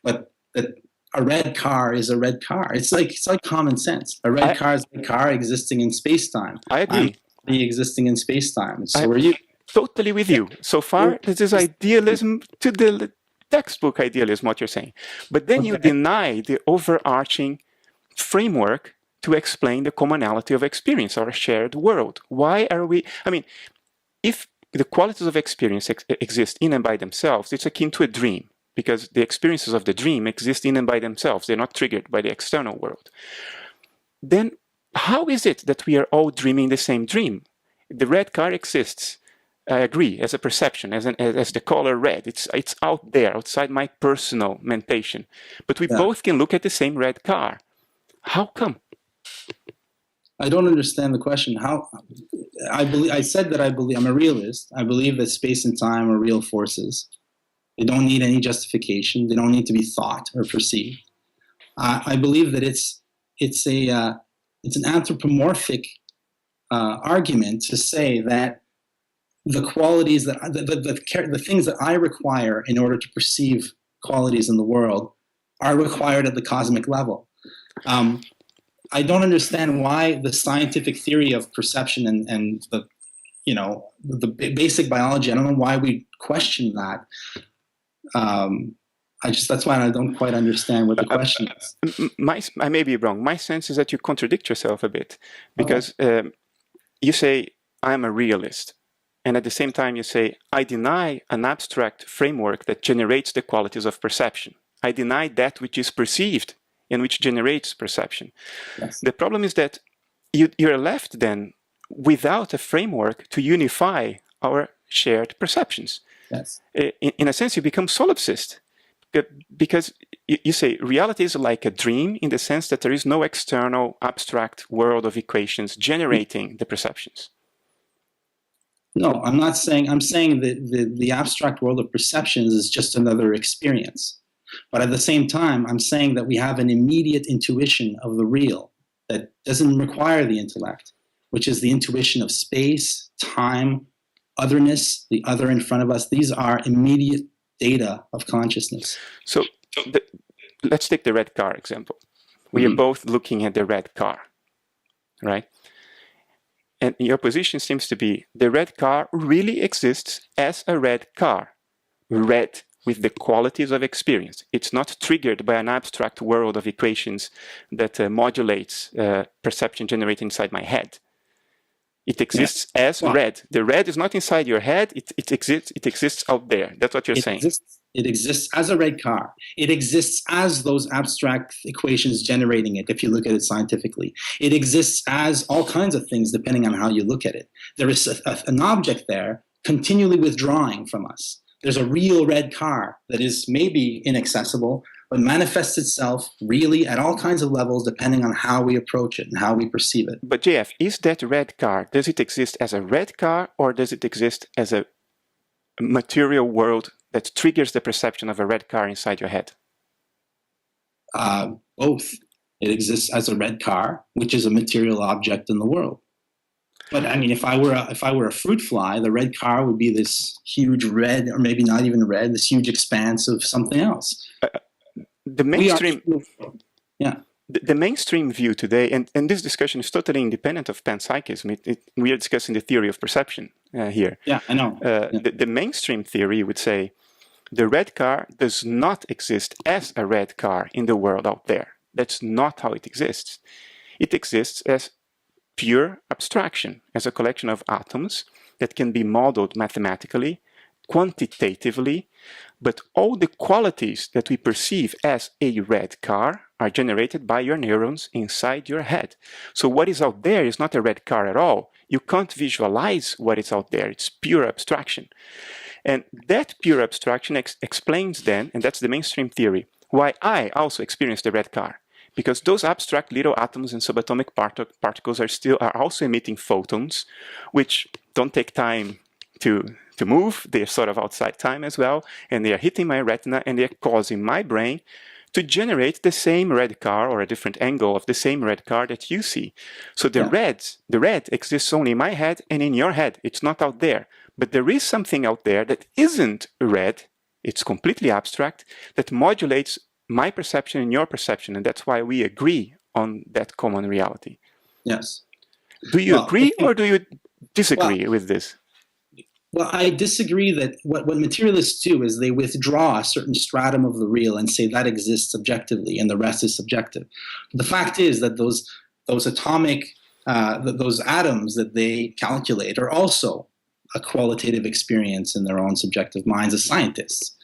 but that a red car is a red car. It's like common sense. A red car is a car existing in space-time. I agree. I'm existing in space-time. So are you. Totally with you. So far, this is idealism to the textbook idealism, what you're saying. But then you deny the overarching framework to explain the commonality of experience, our shared world. Why are we, I mean, if the qualities of experience exist in and by themselves, it's akin to a dream, because the experiences of the dream exist in and by themselves. They're not triggered by the external world. Then how is it that we are all dreaming the same dream? The red car exists, I agree, as a perception, as the color red. It's out there, outside my personal mentation. But we both can look at the same red car. How come? I don't understand the question. How? I said that I believe, I'm a realist. I believe that space and time are real forces. They don't need any justification. They don't need to be thought or perceived. I believe that it's an anthropomorphic argument to say that the qualities that the things that I require in order to perceive qualities in the world are required at the cosmic level. I don't understand why the scientific theory of perception and the basic biology. I don't know why we question that. That's why I don't quite understand what the question is. I may be wrong. My sense is that you contradict yourself a bit, because you say I'm a realist. And at the same time, you say, I deny an abstract framework that generates the qualities of perception. I deny that which is perceived and which generates perception. Yes. The problem is that you're left then without a framework to unify our shared perceptions. Yes. In a sense, you become solipsist, because you say reality is like a dream in the sense that there is no external abstract world of equations generating the perceptions. No, I'm not saying. I'm saying that the abstract world of perceptions is just another experience. But at the same time, I'm saying that we have an immediate intuition of the real that doesn't require the intellect, which is the intuition of space, time, otherness, the other in front of us. These are immediate data of consciousness. So let's take the red car example. We are both looking at the red car, right? And your position seems to be the red car really exists as a red car, red with the qualities of experience. It's not triggered by an abstract world of equations that modulates perception generated inside my head. It exists as red. The red is not inside your head. It exists out there. That's what you're saying. It exists as a red car. It exists as those abstract equations generating it, if you look at it scientifically. It exists as all kinds of things, depending on how you look at it. There is an object there continually withdrawing from us. There's a real red car that is maybe inaccessible, but manifests itself really at all kinds of levels, depending on how we approach it and how we perceive it. But JF, is that red car, does it exist as a red car, or does it exist as a material world that triggers the perception of a red car inside your head? Both. It exists as a red car, which is a material object in the world. But I mean, if I were a fruit fly, the red car would be this huge red, or maybe not even red, this huge expanse of something else. The mainstream, the mainstream view today, and this discussion is totally independent of panpsychism. We are discussing the theory of perception here. Yeah, I know. The mainstream theory would say the red car does not exist as a red car in the world out there. That's not how it exists. It exists as pure abstraction, as a collection of atoms that can be modeled mathematically, quantitatively, but all the qualities that we perceive as a red car are generated by your neurons inside your head. So what is out there is not a red car at all. You can't visualize what is out there. It's pure abstraction. And that pure abstraction explains then, and that's the mainstream theory, why I also experienced the red car. Because those abstract little atoms and subatomic particles are also emitting photons, which don't take time to move. They're sort of outside time as well, and they are hitting my retina, and they're causing my brain to generate the same red car, or a different angle of the same red car that you see. So the red exists only in my head and in your head. It's not out there. But there is something out there that isn't red. It's completely abstract, that modulates my perception and your perception, and that's why we agree on that common reality. Yes. Do you agree or do you disagree with this? Well, I disagree that what materialists do is they withdraw a certain stratum of the real and say that exists objectively and the rest is subjective. The fact is that those atomic, those atoms that they calculate are also a qualitative experience in their own subjective minds as scientists.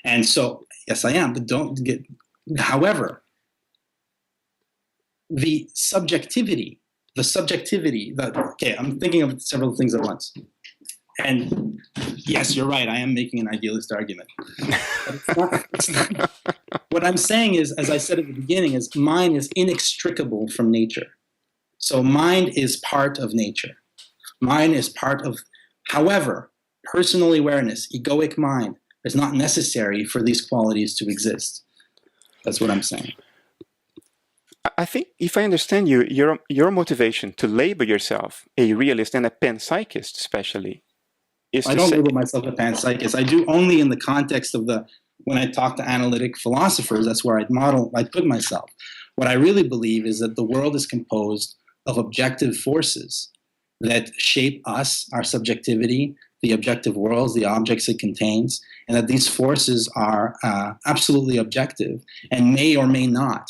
And so, yes, I am, but don't get, however, the subjectivity, okay, I'm thinking of several things at once. And yes, you're right, I am making an idealist argument. But it's not. What I'm saying is, as I said at the beginning, is mind is inextricable from nature. So mind is part of nature. Mind is part of, however, personal awareness, egoic mind, is not necessary for these qualities to exist. That's what I'm saying. I think, if I understand you, your motivation to label yourself a realist and a panpsychist especially is I don't label myself a panpsychist. I do only in the context of when I talk to analytic philosophers, that's where I put myself. What I really believe is that the world is composed of objective forces that shape us, our subjectivity, the objective worlds, the objects it contains, and that these forces are absolutely objective and may or may not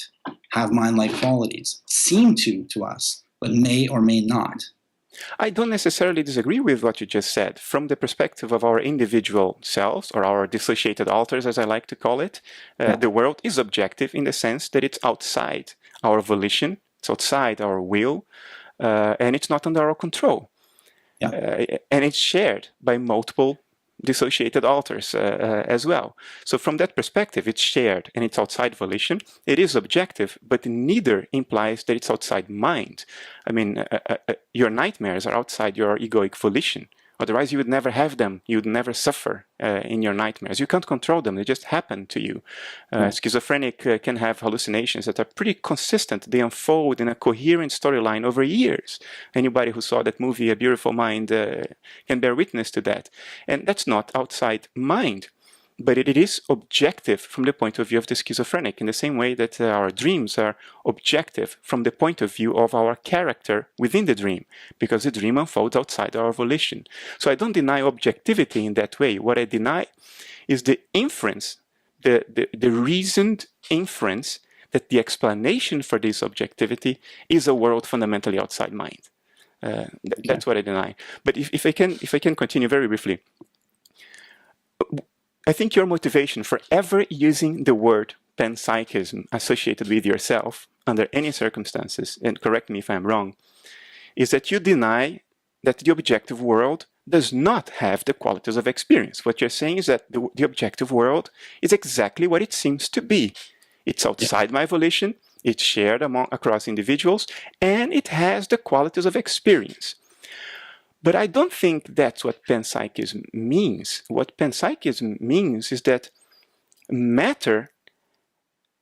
have mind-like qualities. Seem to us, but may or may not. I don't necessarily disagree with what you just said. From the perspective of our individual selves, or our dissociated alters, as I like to call it, the world is objective in the sense that it's outside our volition, it's outside our will, and it's not under our control. And it's shared by multiple dissociated alters as well. So from that perspective, it's shared and it's outside volition. It is objective, but neither implies that it's outside mind. I mean, your nightmares are outside your egoic volition. Otherwise, you would never have them. You would never suffer in your nightmares. You can't control them. They just happen to you. Schizophrenic can have hallucinations that are pretty consistent. They unfold in a coherent storyline over years. Anybody who saw that movie, A Beautiful Mind, can bear witness to that. And that's not outside mind. But it is objective from the point of view of the schizophrenic, in the same way that our dreams are objective from the point of view of our character within the dream, because the dream unfolds outside our volition. So I don't deny objectivity in that way. What I deny is the inference, the reasoned inference that the explanation for this objectivity is a world fundamentally outside mind. That's what I deny. But if I can continue very briefly, I think your motivation for ever using the word panpsychism associated with yourself under any circumstances, and correct me if I'm wrong, is that you deny that the objective world does not have the qualities of experience. What you're saying is that the objective world is exactly what it seems to be. It's outside my volition, it's shared across individuals, and it has the qualities of experience. But I don't think that's what panpsychism means. What panpsychism means is that matter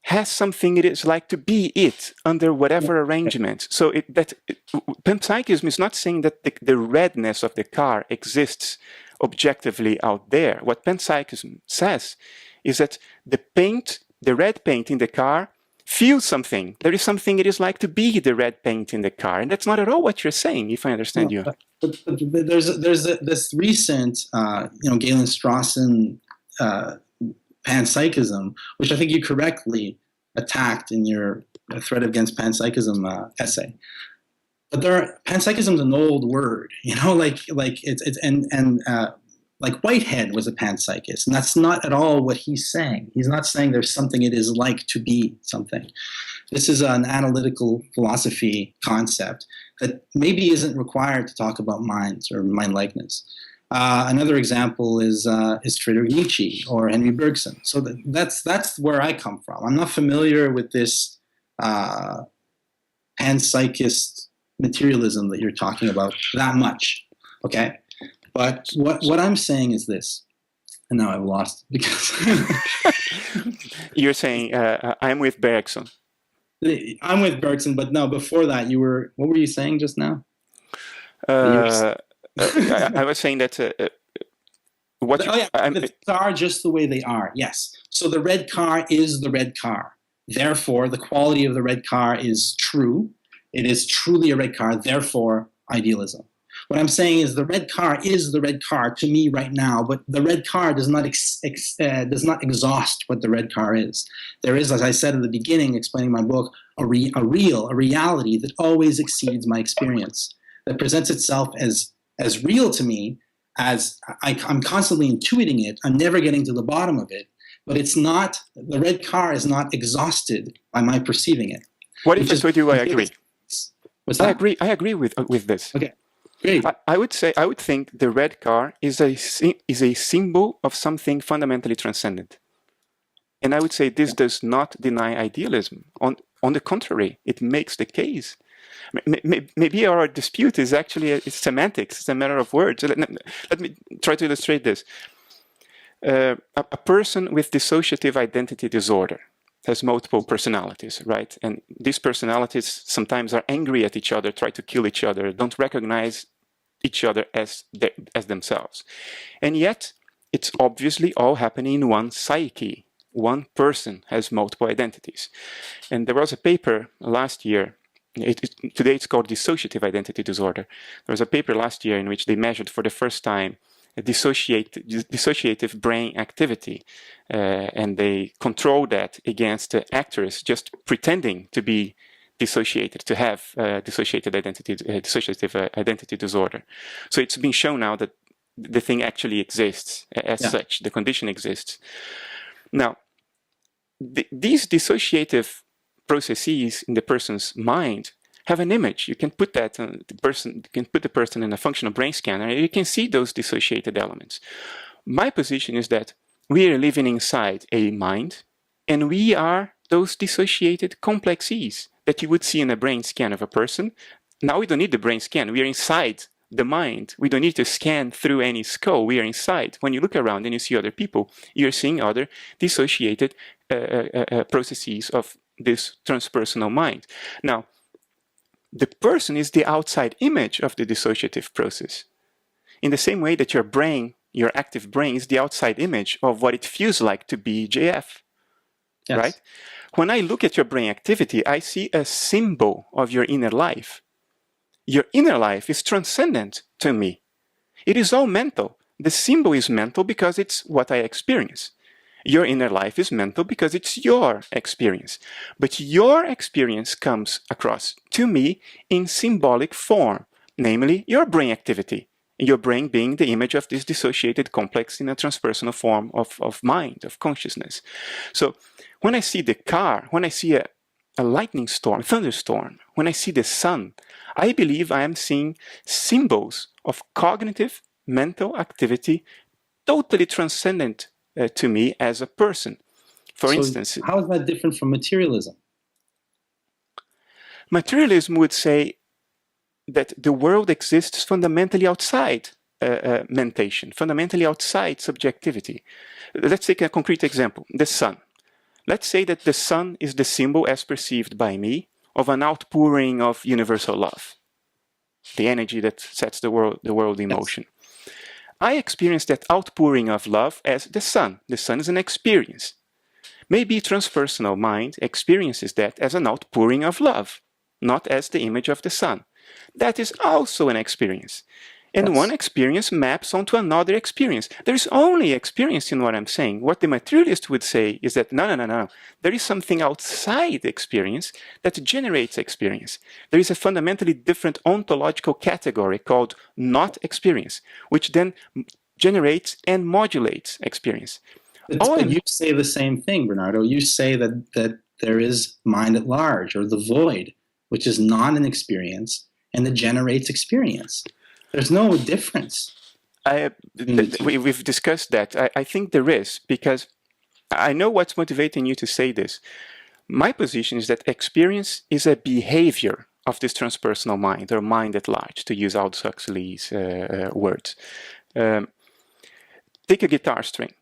has something it is like to be it under whatever arrangement. So panpsychism is not saying that the redness of the car exists objectively out there. What panpsychism says is that the red paint in the car feel something. There is something it is like to be the red paint in the car. And that's not at all what you're saying, if I understand you. But this recent, Galen Strawson panpsychism, which I think you correctly attacked in your threat against panpsychism essay. But panpsychism is an old word, like Whitehead was a panpsychist, and that's not at all what he's saying. He's not saying there's something it is like to be something. This is an analytical philosophy concept that maybe isn't required to talk about minds or mind-likeness. Another example is Friedrich Nietzsche or Henry Bergson. So that's where I come from. I'm not familiar with this panpsychist materialism that you're talking about that much, okay? But what I'm saying is this, and now I've lost because you're saying I'm with Bergson. I'm with Bergson, but no, before that, what were you saying just now? I was saying that the car just the way they are. Yes. So the red car is the red car. Therefore, the quality of the red car is true. It is truly a red car. Therefore, idealism. What I'm saying is the red car is the red car to me right now, but the red car does not exhaust what the red car is. There is, as I said at the beginning, explaining my book, a reality that always exceeds my experience, that presents itself as real to me, as I'm constantly intuiting it. I'm never getting to the bottom of it, but it's not, the red car is not exhausted by my perceiving it. What if I told you I agree? What's that? I agree with this. Okay. Great. I would think the red car is a symbol of something fundamentally transcendent. And I would say this does not deny idealism. On the contrary, it makes the case. Maybe our dispute is actually it's semantics. It's a matter of words. Let me try to illustrate this. A person with dissociative identity disorder has multiple personalities, right? And these personalities sometimes are angry at each other, try to kill each other, don't recognize each other as themselves. And yet, it's obviously all happening in one psyche. One person has multiple identities. And there was a paper last year, today it's called dissociative identity disorder. There was a paper last year in which they measured for the first time dissociative brain activity, and they controlled that against actors just pretending to be dissociated, to have dissociative identity disorder. So it's been shown now that the thing actually exists as such, the condition exists. Now, these dissociative processes in the person's mind have an image. You can put that the person in a functional brain scanner, and you can see those dissociated elements. My position is that we are living inside a mind, and we are those dissociated complexes that you would see in a brain scan of a person. Now we don't need the brain scan. We are inside the mind. We don't need to scan through any skull. We are inside. When you look around and you see other people, you're seeing other dissociated processes of this transpersonal mind. Now, the person is the outside image of the dissociative process. In the same way that your brain, your active brain, is the outside image of what it feels like to be JF. Yes. Right? When I look at your brain activity, I see a symbol of your inner life. Your inner life is transcendent to me. It is all mental. The symbol is mental because it's what I experience. Your inner life is mental because it's your experience. But your experience comes across to me in symbolic form, namely your brain activity. Your brain being the image of this dissociated complex in a transpersonal form of mind, of consciousness. So when I see the car, when I see a lightning storm, thunderstorm, when I see the sun, I believe I am seeing symbols of cognitive, mental activity totally transcendent to me as a person. For instance, how is that different from materialism? Materialism would say that the world exists fundamentally outside mentation, fundamentally outside subjectivity. Let's take a concrete example, the sun. Let's say that the sun is the symbol as perceived by me of an outpouring of universal love, the energy that sets the world in motion. I experience that outpouring of love as the sun. The sun is an experience. Maybe transpersonal mind experiences that as an outpouring of love, not as the image of the sun. That is also an experience. And Yes. one experience maps onto another experience. There is only experience in what I'm saying. What the materialist would say is that no. There is something outside experience that generates experience. There is a fundamentally different ontological category called not experience, which then generates and modulates experience. But you say the same thing, Bernardo. You say that there is mind at large, or the void, which is not an experience, and that generates experience. There's no difference. We've discussed that. I think there is, because I know what's motivating you to say this. My position is that experience is a behavior of this transpersonal mind, or mind at large, to use Aldous Huxley's words. Take a guitar string.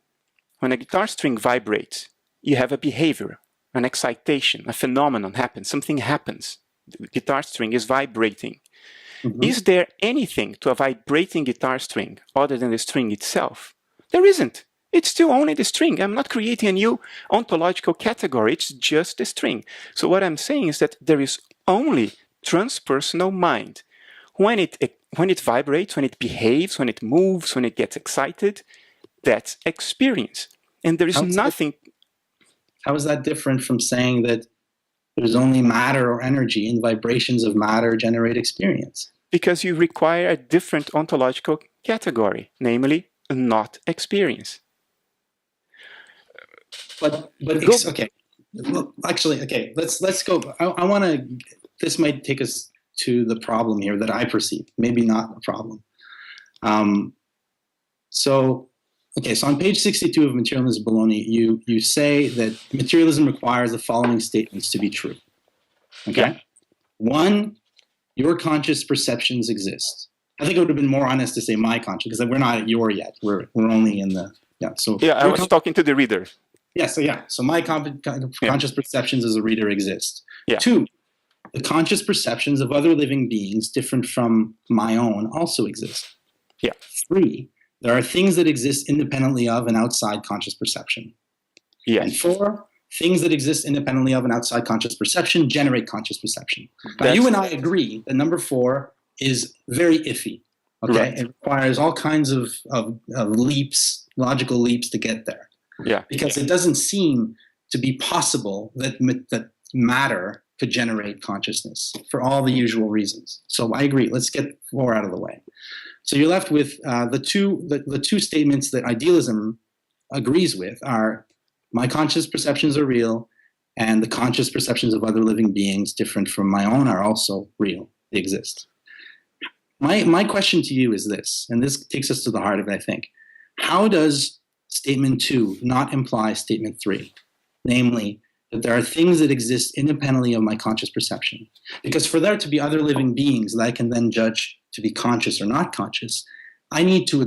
When a guitar string vibrates, you have a behavior, an excitation, a phenomenon happens, something happens. The guitar string is vibrating. Mm-hmm. Is there anything to a vibrating guitar string other than the string itself? There isn't. It's still only the string. I'm not creating a new ontological category. It's just the string. So what I'm saying is that there is only transpersonal mind. When it vibrates, when it behaves, when it moves, when it gets excited, that's experience. And there is nothing... How is that different from saying that there's only matter or energy, and vibrations of matter generate experience? Because you require a different ontological category, namely not experience. Okay. Well, actually, okay. Let's go. I want to. This might take us to the problem here that I perceive. Maybe not a problem. So on page 62 of Materialism Baloney, you say that materialism requires the following statements to be true. Okay. Yeah. One, your conscious perceptions exist. I think it would have been more honest to say my conscious, because we're not at your yet. We're only in the I was talking to the reader. Yeah. So my conscious perceptions as a reader exist. Yeah. Two, the conscious perceptions of other living beings different from my own also exist. Yeah. Three, there are things that exist independently of and outside conscious perception. Yeah. And four, things that exist independently of and outside conscious perception generate conscious perception. Now, you and I agree that number four is very iffy. Okay, right. It requires all kinds of leaps, logical leaps to get there. Yeah. Because it doesn't seem to be possible that matter could generate consciousness for all the usual reasons. So I agree. Let's get four out of the way. So you're left with the two statements that idealism agrees with are: my conscious perceptions are real, and the conscious perceptions of other living beings different from my own are also real. They exist. My question to you is this, and this takes us to the heart of it, I think. How does statement 2 not imply statement 3? Namely, that there are things that exist independently of my conscious perception. Because for there to be other living beings that I can then judge to be conscious or not conscious, I need to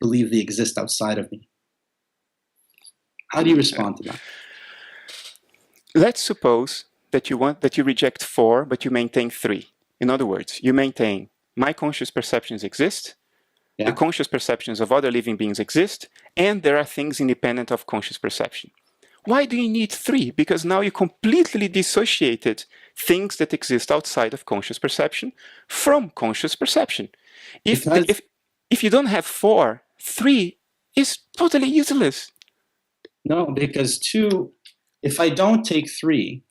believe they exist outside of me. How do you respond to that? Let's suppose that you reject 4, but you maintain 3. In other words, you maintain my conscious perceptions exist, the conscious perceptions of other living beings exist, and there are things independent of conscious perception. Why do you need 3? Because now you completely dissociated things that exist outside of conscious perception from conscious perception. If you don't have 4, 3 is totally useless. No, because 2, if I don't take 3,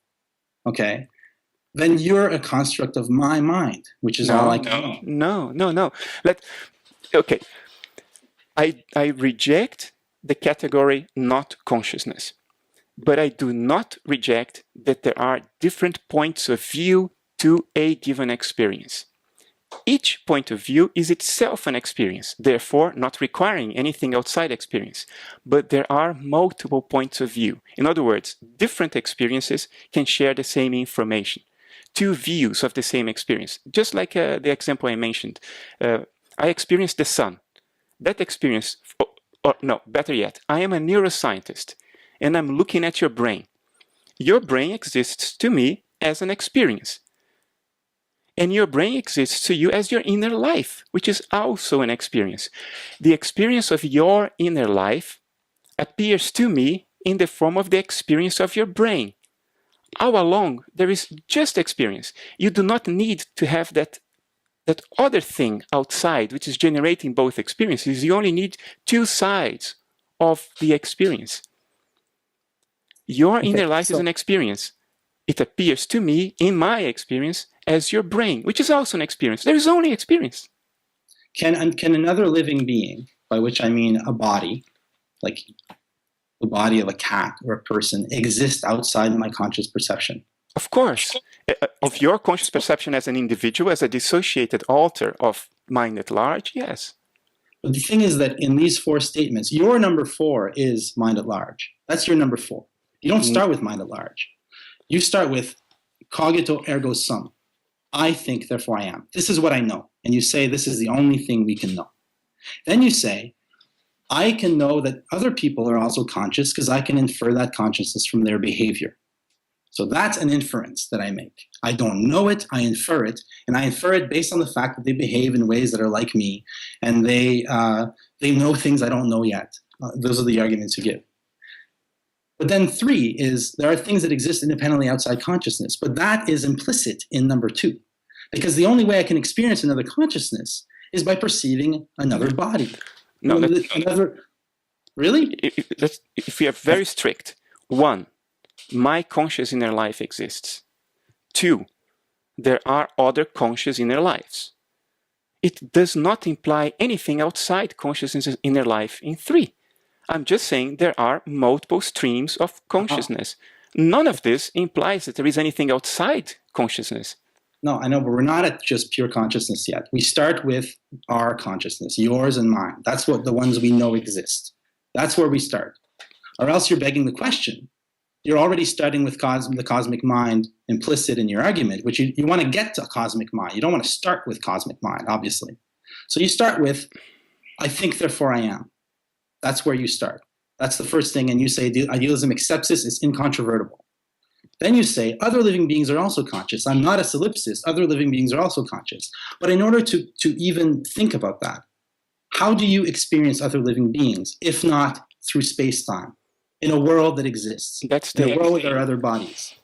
okay, then you're a construct of my mind, which is all I can know. No. Okay. I reject the category not consciousness, but I do not reject that there are different points of view to a given experience. Each point of view is itself an experience, therefore not requiring anything outside experience. But there are multiple points of view. In other words, different experiences can share the same information. 2 views of the same experience. Just like the example I mentioned. I experienced the sun. That experience, better yet, I am a neuroscientist and I'm looking at your brain. Your brain exists to me as an experience. And your brain exists to you as your inner life, which is also an experience. The experience of your inner life appears to me in the form of the experience of your brain. All along, there is just experience. You do not need to have that other thing outside, which is generating both experiences. You only need two sides of the experience. Your inner life is an experience. It appears to me, in my experience, as your brain, which is also an experience. There is only experience. Can another living being, by which I mean a body, like the body of a cat or a person, exist outside my conscious perception? Of course. Of your conscious perception as an individual, as a dissociated alter of mind at large, yes. But the thing is that in these four statements, your number 4 is mind at large. That's your number 4. You don't start with mind at large. You start with cogito ergo sum. I think, therefore I am. This is what I know. And you say this is the only thing we can know. Then you say, I can know that other people are also conscious because I can infer that consciousness from their behavior. So that's an inference that I make. I don't know it, I infer it, and I infer it based on the fact that they behave in ways that are like me, and they know things I don't know yet. Those are the arguments you give. But then 3 is there are things that exist independently outside consciousness, but that is implicit in number 2. Because the only way I can experience another consciousness is by perceiving another body. No, really? If we are very strict, 1, my conscious inner life exists. 2, there are other conscious inner lives. It does not imply anything outside consciousness inner life in 3. I'm just saying there are multiple streams of consciousness. None of this implies that there is anything outside consciousness. No, I know, but we're not at just pure consciousness yet. We start with our consciousness, yours and mine. That's what the ones we know exist. That's where we start. Or else you're begging the question. You're already starting with the cosmic mind implicit in your argument, which you want to get to cosmic mind. You don't want to start with cosmic mind, obviously. So you start with, I think, therefore I am. That's where you start. That's the first thing. And you say idealism accepts this, it's incontrovertible. Then you say other living beings are also conscious. I'm not a solipsist. Other living beings are also conscious. But in order to even think about that, how do you experience other living beings, if not through space-time, in a world that exists, in a world where there are other bodies?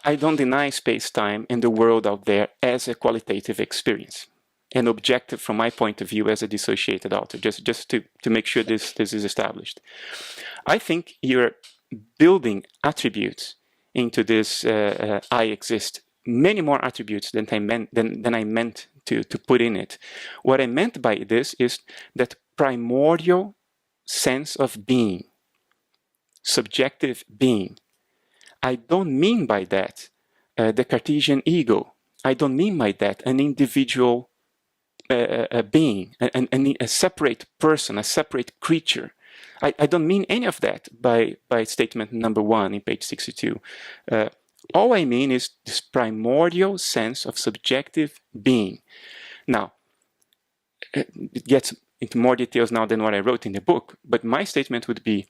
I don't deny space-time and the world out there as a qualitative experience, and objective from my point of view as a dissociated alter, just to make sure this is established. I think you're building attributes into this I exist, many more attributes than I meant to put in it. What I meant by this is that primordial sense of being, subjective being. I don't mean by that the Cartesian ego. I don't mean by that an individual being, a separate person, a separate creature. I don't mean any of that by statement number 1 in page 62. All I mean is this primordial sense of subjective being. Now, it gets into more details now than what I wrote in the book, but my statement would be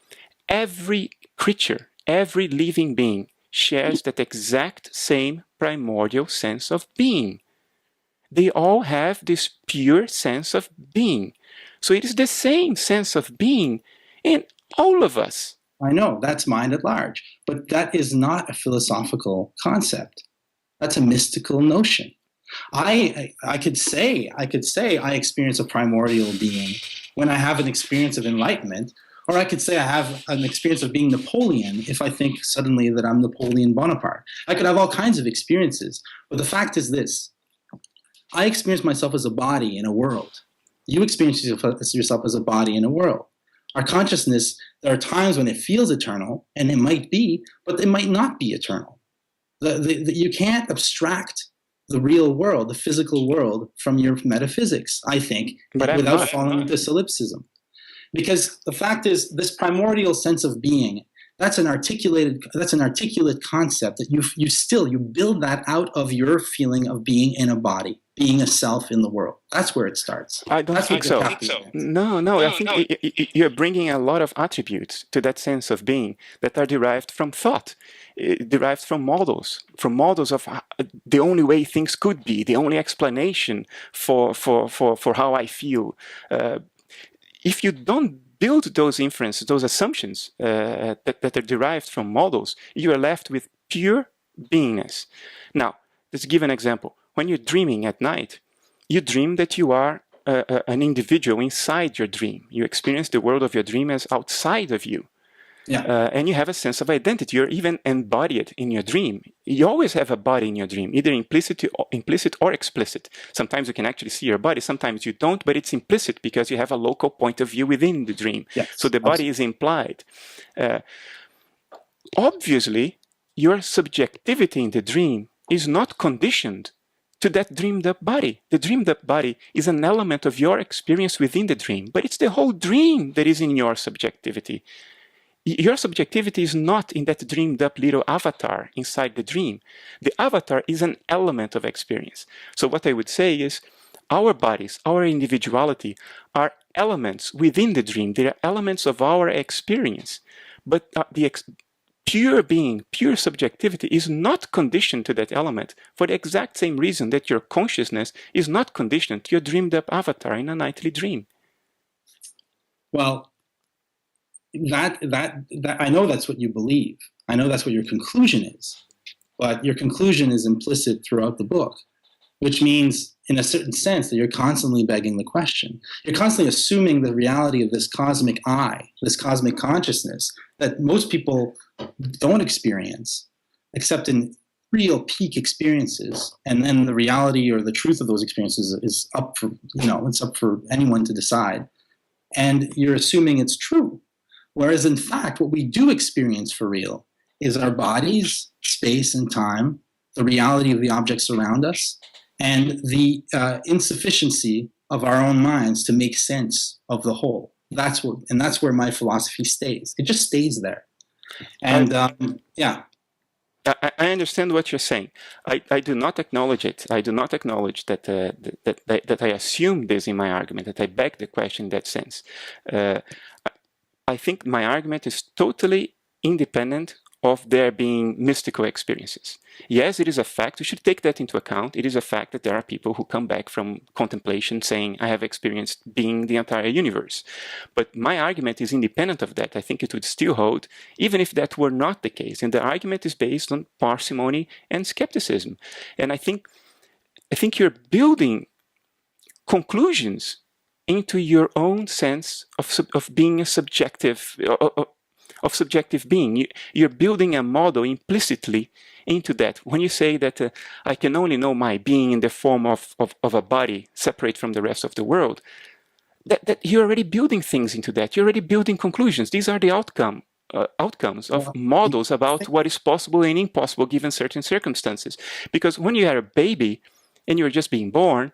every creature, every living being shares that exact same primordial sense of being. They all have this pure sense of being. So it is the same sense of being in all of us. I know, that's mind at large. But that is not a philosophical concept. That's a mystical notion. I could say I experience a primordial being when I have an experience of enlightenment, or I could say I have an experience of being Napoleon if I think suddenly that I'm Napoleon Bonaparte. I could have all kinds of experiences. But the fact is this. I experience myself as a body in a world. You experience yourself as a body in a world. Our consciousness, there are times when it feels eternal, and it might be, but it might not be eternal. You can't abstract the real world, the physical world, from your metaphysics, I think, without falling into solipsism. Because the fact is, this primordial sense of being, that's an articulate concept that you build that out of your feeling of being in a body, being a self in the world. That's where it starts. I don't think so. No, I think you're bringing a lot of attributes to that sense of being that are derived from thought, derived from models of the only way things could be, the only explanation for how I feel. If you don't build those inferences, those assumptions that are derived from models, you are left with pure beingness. Now, let's give an example. When you're dreaming at night, you dream that you are an individual inside your dream. You experience the world of your dream as outside of you. Yeah. And you have a sense of identity. You're even embodied in your dream. You always have a body in your dream, either implicit or explicit. Sometimes you can actually see your body, sometimes you don't, but it's implicit because you have a local point of view within the dream. Yes, so the body is implied. Obviously, your subjectivity in the dream is not conditioned to that dreamed up body. The dreamed up body is an element of your experience within the dream, but it's the whole dream that is in your subjectivity. Your subjectivity is not in that dreamed up little avatar inside the dream. The avatar is an element of experience. So what I would say is our bodies, our individuality are elements within the dream. They are elements of our experience. But the pure being, pure subjectivity is not conditioned to that element for the exact same reason that your consciousness is not conditioned to your dreamed up avatar in a nightly dream. Well, that I know that's what you believe. I know that's what your conclusion is, but your conclusion is implicit throughout the book, which means, in a certain sense, that you're constantly begging the question. You're constantly assuming the reality of this cosmic I, this cosmic consciousness that most people don't experience, except in real peak experiences, and then the reality or the truth of those experiences is up for it's up for anyone to decide, and you're assuming it's true. Whereas, in fact, what we do experience for real is our bodies, space and time, the reality of the objects around us, and the insufficiency of our own minds to make sense of the whole. That's where my philosophy stays. It just stays there. And yeah. I understand what you're saying. I do not acknowledge it. I do not acknowledge that I assume this in my argument, that I beg the question in that sense. I think my argument is totally independent of there being mystical experiences. Yes, it is a fact. We should take that into account. It is a fact that there are people who come back from contemplation saying, I have experienced being the entire universe. But my argument is independent of that. I think it would still hold, even if that were not the case. And the argument is based on parsimony and skepticism. And I think you're building conclusions into your own sense of being a subjective, of subjective being. You're building a model implicitly into that. When you say that I can only know my being in the form of a body separate from the rest of the world, that you're already building things into that. You're already building conclusions. These are the outcomes of models about what is possible and impossible given certain circumstances. Because when you are a baby and you're just being born,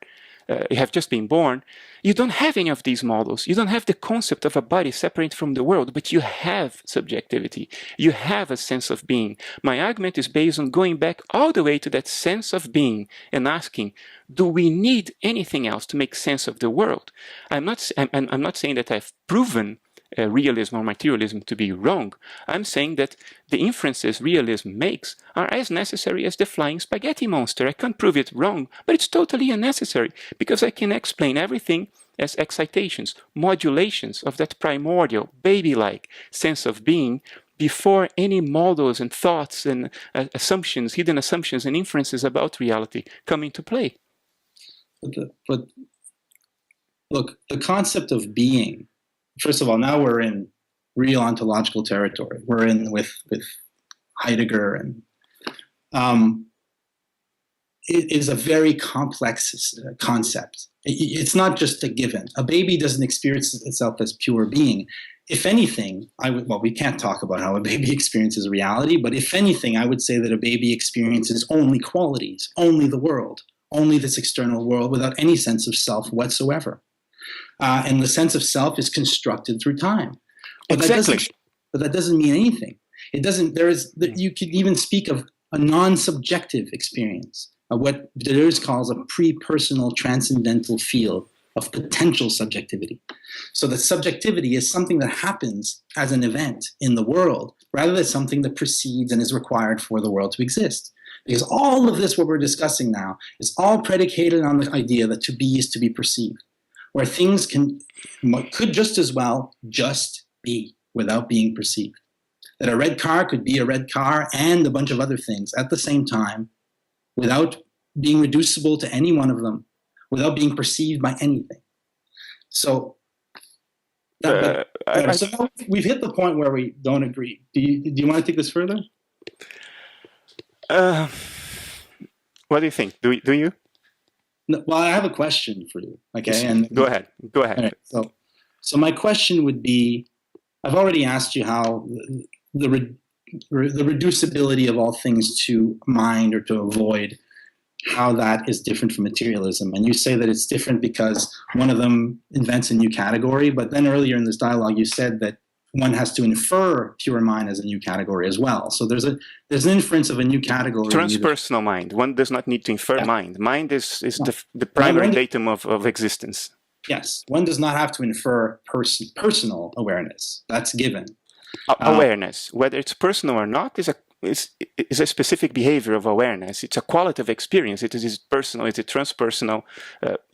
you have just been born, you don't have any of these models. You don't have the concept of a body separate from the world, but you have subjectivity. You have a sense of being. My argument is based on going back all the way to that sense of being and asking, do we need anything else to make sense of the world? I'm not saying that I've proven realism or materialism to be wrong. I'm saying that the inferences realism makes are as necessary as the flying spaghetti monster. I can't prove it wrong, but it's totally unnecessary because I can explain everything as excitations, modulations of that primordial, baby-like sense of being before any models and thoughts and assumptions, hidden assumptions and inferences about reality come into play. But look, the concept of being, first of all, now we're in real ontological territory. We're in with Heidegger, and it is a very complex concept. It's not just a given. A baby doesn't experience itself as pure being. If anything, we can't talk about how a baby experiences reality, but if anything, I would say that a baby experiences only qualities, only the world, only this external world without any sense of self whatsoever. And the sense of self is constructed through time. But exactly. That doesn't mean anything. It doesn't. You could even speak of a non-subjective experience, of what Deleuze calls a pre-personal transcendental field of potential subjectivity. So that subjectivity is something that happens as an event in the world, rather than something that precedes and is required for the world to exist. Because all of this, what we're discussing now, is all predicated on the idea that to be is to be perceived. where things could just as well just be without being perceived. That a red car could be a red car and a bunch of other things at the same time without being reducible to any one of them, without being perceived by anything. So, so now we've hit the point where we don't agree. Do you want to take this further? What do you think? Do you? No, well, I have a question for you. Okay, and go ahead. Go ahead. Right, so my question would be: I've already asked you how the reducibility of all things to mind or to a void, how that is different from materialism. And you say that it's different because one of them invents a new category, but then earlier in this dialogue you said that one has to infer pure mind as a new category as well. So there's an inference of a new category. Transpersonal mind. One does not need to infer mind. Mind is the primary datum of existence. Yes. One does not have to infer personal awareness. That's given. Awareness, whether it's personal or not, is a specific behavior of awareness. It's a qualitative experience. It is personal. It's a transpersonal.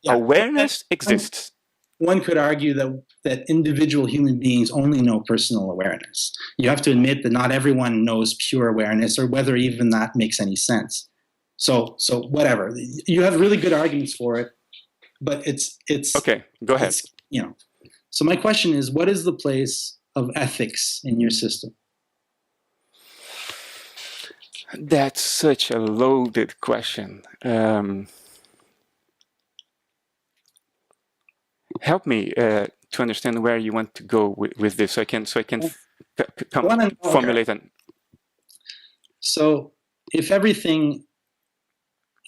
Awareness exists. One could argue that individual human beings only know personal awareness. You have to admit that not everyone knows pure awareness, or whether even that makes any sense. So whatever. You have really good arguments for it, but it's okay. Go ahead. So my question is, what is the place of ethics in your system? That's such a loaded question. Help me to understand where you want to go with this, so I can formulate an. So, if everything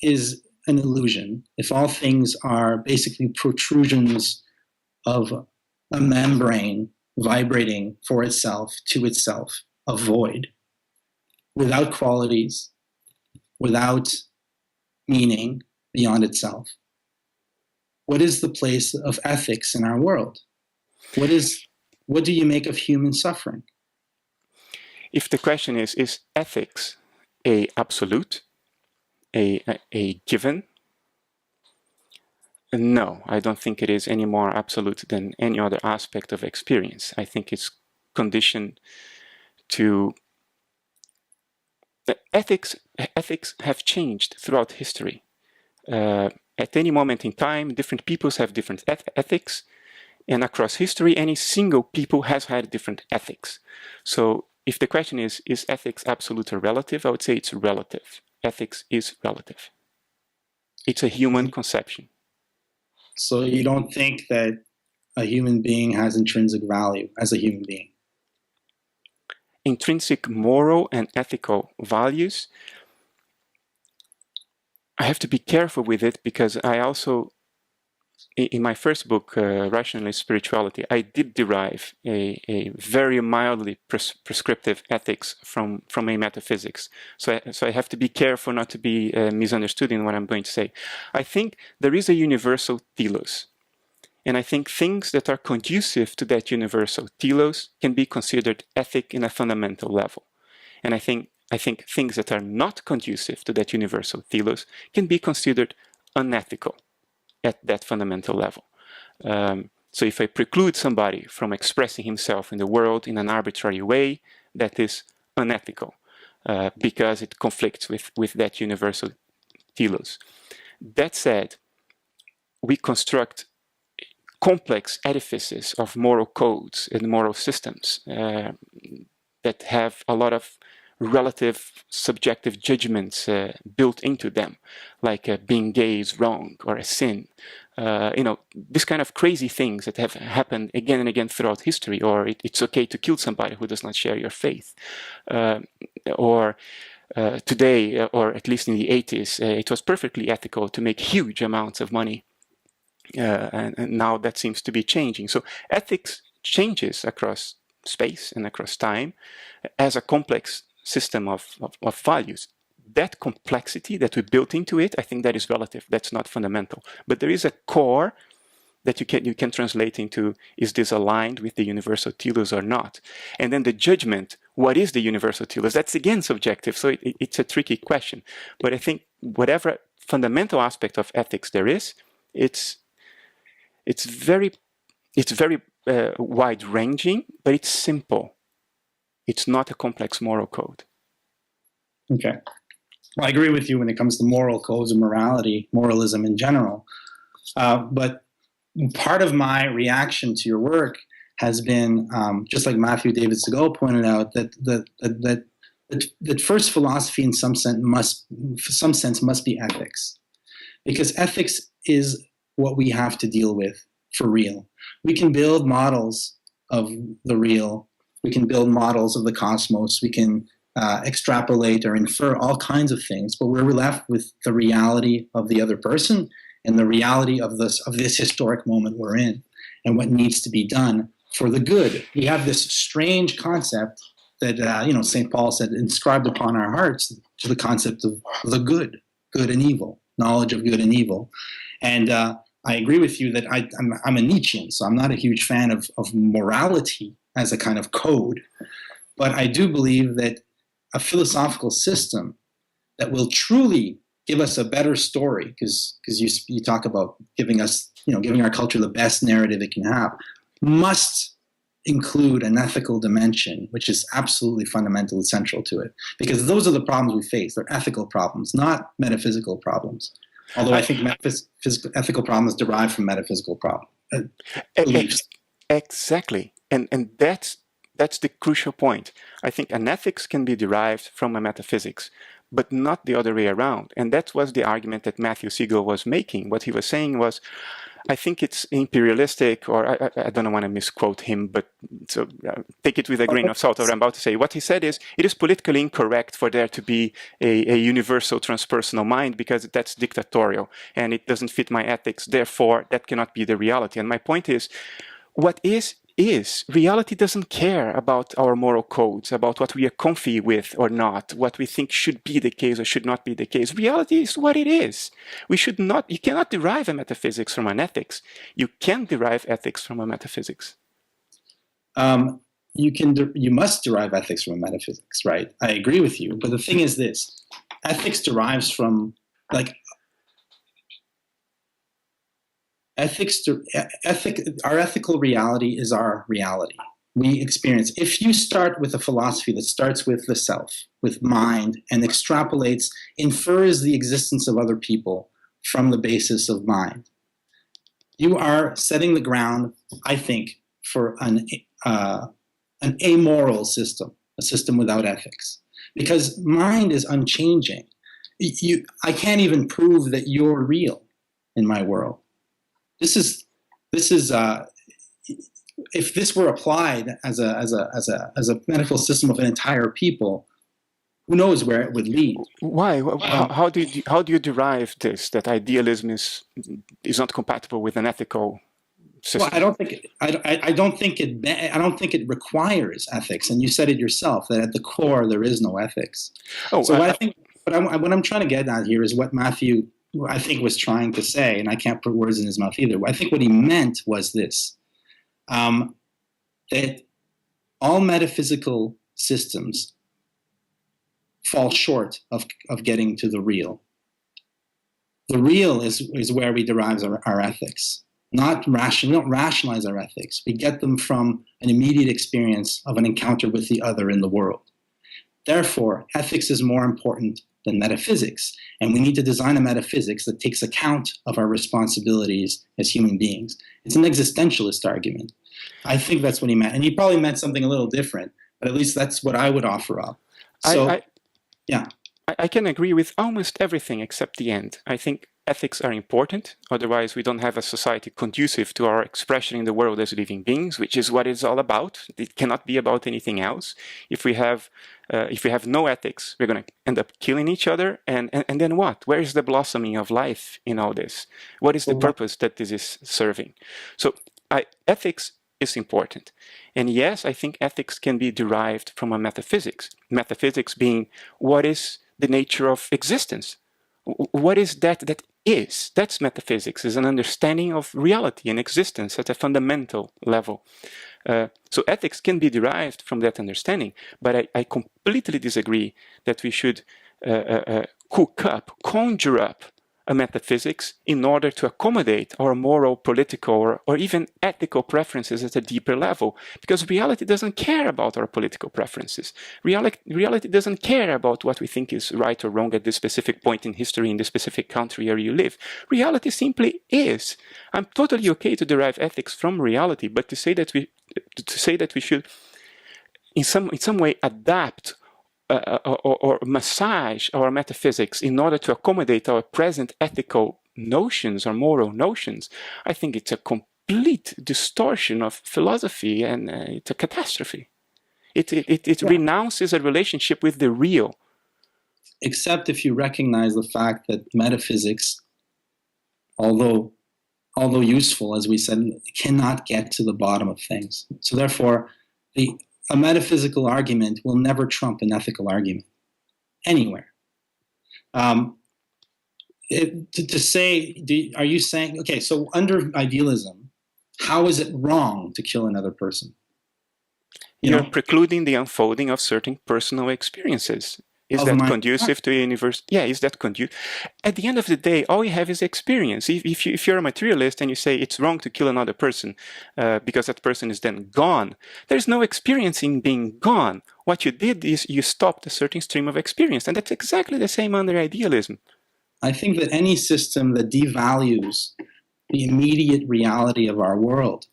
is an illusion, if all things are basically protrusions of a membrane vibrating for itself, to itself, a void, without qualities, without meaning beyond itself, what is the place of ethics in our world? What do you make of human suffering? If the question is ethics a absolute, a given? No, I don't think it is any more absolute than any other aspect of experience. I think it's conditioned to ethics have changed throughout history. At any moment in time, different peoples have different ethics, and across history, any single people has had different ethics. So if the question is ethics absolute or relative, I would say it's relative. Ethics is relative. It's a human conception. So you don't think that a human being has intrinsic value as a human being? Intrinsic moral and ethical values, I have to be careful with it, because I also, in my first book, Rationalist Spirituality, I did derive a very mildly prescriptive ethics from a metaphysics. So I have to be careful not to be misunderstood in what I'm going to say. I think there is a universal telos. And I think things that are conducive to that universal telos can be considered ethic in a fundamental level. And I think things that are not conducive to that universal telos can be considered unethical at that fundamental level. So if I preclude somebody from expressing himself in the world in an arbitrary way, that is unethical, because it conflicts with that universal telos. That said, we construct complex edifices of moral codes and moral systems that have a lot of relative subjective judgments built into them, like being gay is wrong or a sin. This kind of crazy things that have happened again and again throughout history, or it's okay to kill somebody who does not share your faith. Or today, or at least in the 80s, it was perfectly ethical to make huge amounts of money. And now that seems to be changing. So ethics changes across space and across time as a complex system of values. That complexity that we built into it, I think that is relative. That's not fundamental. But there is a core that you can translate into, is this aligned with the universal telos or not? And then the judgment, what is the universal telos? That's again subjective, so it's a tricky question. But I think whatever fundamental aspect of ethics there is, it's It's very wide-ranging, but it's simple. It's not a complex moral code. Okay. Well, I agree with you when it comes to moral codes and morality, moralism in general. But part of my reaction to your work has been, just like Matthew David Segal pointed out, that first philosophy in some sense must be ethics, because ethics is what we have to deal with for real. We can build models of the real. We can build models of the cosmos. We can extrapolate or infer all kinds of things, but we're left with the reality of the other person and the reality of this historic moment we're in, and what needs to be done for the good. We have this strange concept that St. Paul said, inscribed upon our hearts, to the concept of the good and evil, knowledge of good and evil. And I agree with you that I'm a Nietzschean, so I'm not a huge fan of morality as a kind of code, but I do believe that a philosophical system that will truly give us a better story, because you talk about giving our culture the best narrative it can have, must include an ethical dimension, which is absolutely fundamentally central to it. Because those are the problems we face. They're ethical problems, not metaphysical problems. Although I think ethical problems derive from metaphysical beliefs. Exactly. And that's the crucial point. I think an ethics can be derived from a metaphysics, but not the other way around. And that was the argument that Matthew Segal was making. What he was saying was, I think it's imperialistic, or I don't want to misquote him, but so take it with a grain of salt, what I'm about to say. What he said is, it is politically incorrect for there to be a universal transpersonal mind, because that's dictatorial and it doesn't fit my ethics. Therefore, that cannot be the reality. And my point is, what is reality doesn't care about our moral codes, about what we are comfy with or not, what we think should be the case or should not be the case. Reality is what it is. You cannot derive a metaphysics from an ethics. You can derive ethics from a metaphysics. You must derive ethics from a metaphysics, right? I agree with you. But the thing is this, ethics derives from, like, our ethical reality is our reality. We experience. If you start with a philosophy that starts with the self, with mind, and extrapolates, infers the existence of other people from the basis of mind, you are setting the ground, I think, for an amoral system, a system without ethics. Because mind is unchanging. I can't even prove that you're real in my world. This is if this were applied as a medical system of an entire people, who knows where it would lead? Why? How do you derive this, that idealism is not compatible with an ethical system? Well, I don't think it requires ethics, and you said it yourself that at the core there is no ethics. What I'm trying to get at here is what Matthew, I think, was trying to say, and I can't put words in his mouth either. I think what he meant was this, that all metaphysical systems fall short of getting to the real. The real is where we derive our ethics. We don't rationalize our ethics. We get them from an immediate experience of an encounter with the other in the world. Therefore, ethics is more important than metaphysics, and we need to design a metaphysics that takes account of our responsibilities as human beings. It's an existentialist argument. I think that's what he meant, and he probably meant something a little different, but at least that's what I would offer up. I can agree with almost everything except the end. I think ethics are important, otherwise we don't have a society conducive to our expression in the world as living beings, which is what it's all about. It cannot be about anything else. If we have no ethics, we're going to end up killing each other, and then what? Where is the blossoming of life in all this? What is the purpose that this is serving? So ethics is important. And yes, I think ethics can be derived from a metaphysics. Metaphysics being, what is the nature of existence? What is that is? That's metaphysics, is an understanding of reality and existence at a fundamental level. So ethics can be derived from that understanding, but I completely disagree that we should conjure up a metaphysics in order to accommodate our moral, political, or even ethical preferences at a deeper level. Because reality doesn't care about our political preferences. Reality doesn't care about what we think is right or wrong at this specific point in history in the specific country where you live. Reality simply is. I'm totally okay to derive ethics from reality, but to say that we should in some way adapt or massage our metaphysics in order to accommodate our present ethical notions or moral notions, I think it's a complete distortion of philosophy, and it's a catastrophe. It renounces a relationship with the real. Except if you recognize the fact that metaphysics, although useful, as we said, cannot get to the bottom of things. So therefore, a metaphysical argument will never trump an ethical argument anywhere. Are you saying, okay, so under idealism, how is it wrong to kill another person? You're precluding the unfolding of certain personal experiences. Is that conducive to a universe? Yeah, is that conducive? At the end of the day, all you have is experience. If you're a materialist and you say it's wrong to kill another person because that person is then gone, there's no experience in being gone. What you did is you stopped a certain stream of experience, and that's exactly the same under idealism. I think that any system that devalues the immediate reality of our world,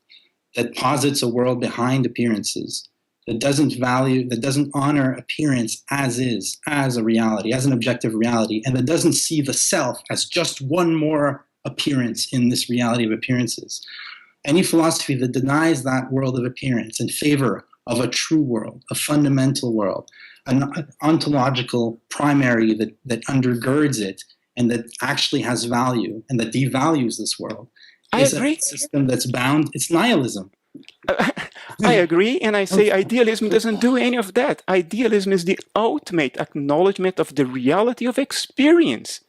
that posits a world behind appearances, that doesn't honor appearance as is, as a reality, as an objective reality, and that doesn't see the self as just one more appearance in this reality of appearances. Any philosophy that denies that world of appearance in favor of a true world, a fundamental world, an ontological primary that undergirds it and that actually has value and that devalues this world, is a system that's bound, it's nihilism. I agree, and I say idealism doesn't do any of that. Idealism is the ultimate acknowledgement of the reality of experience.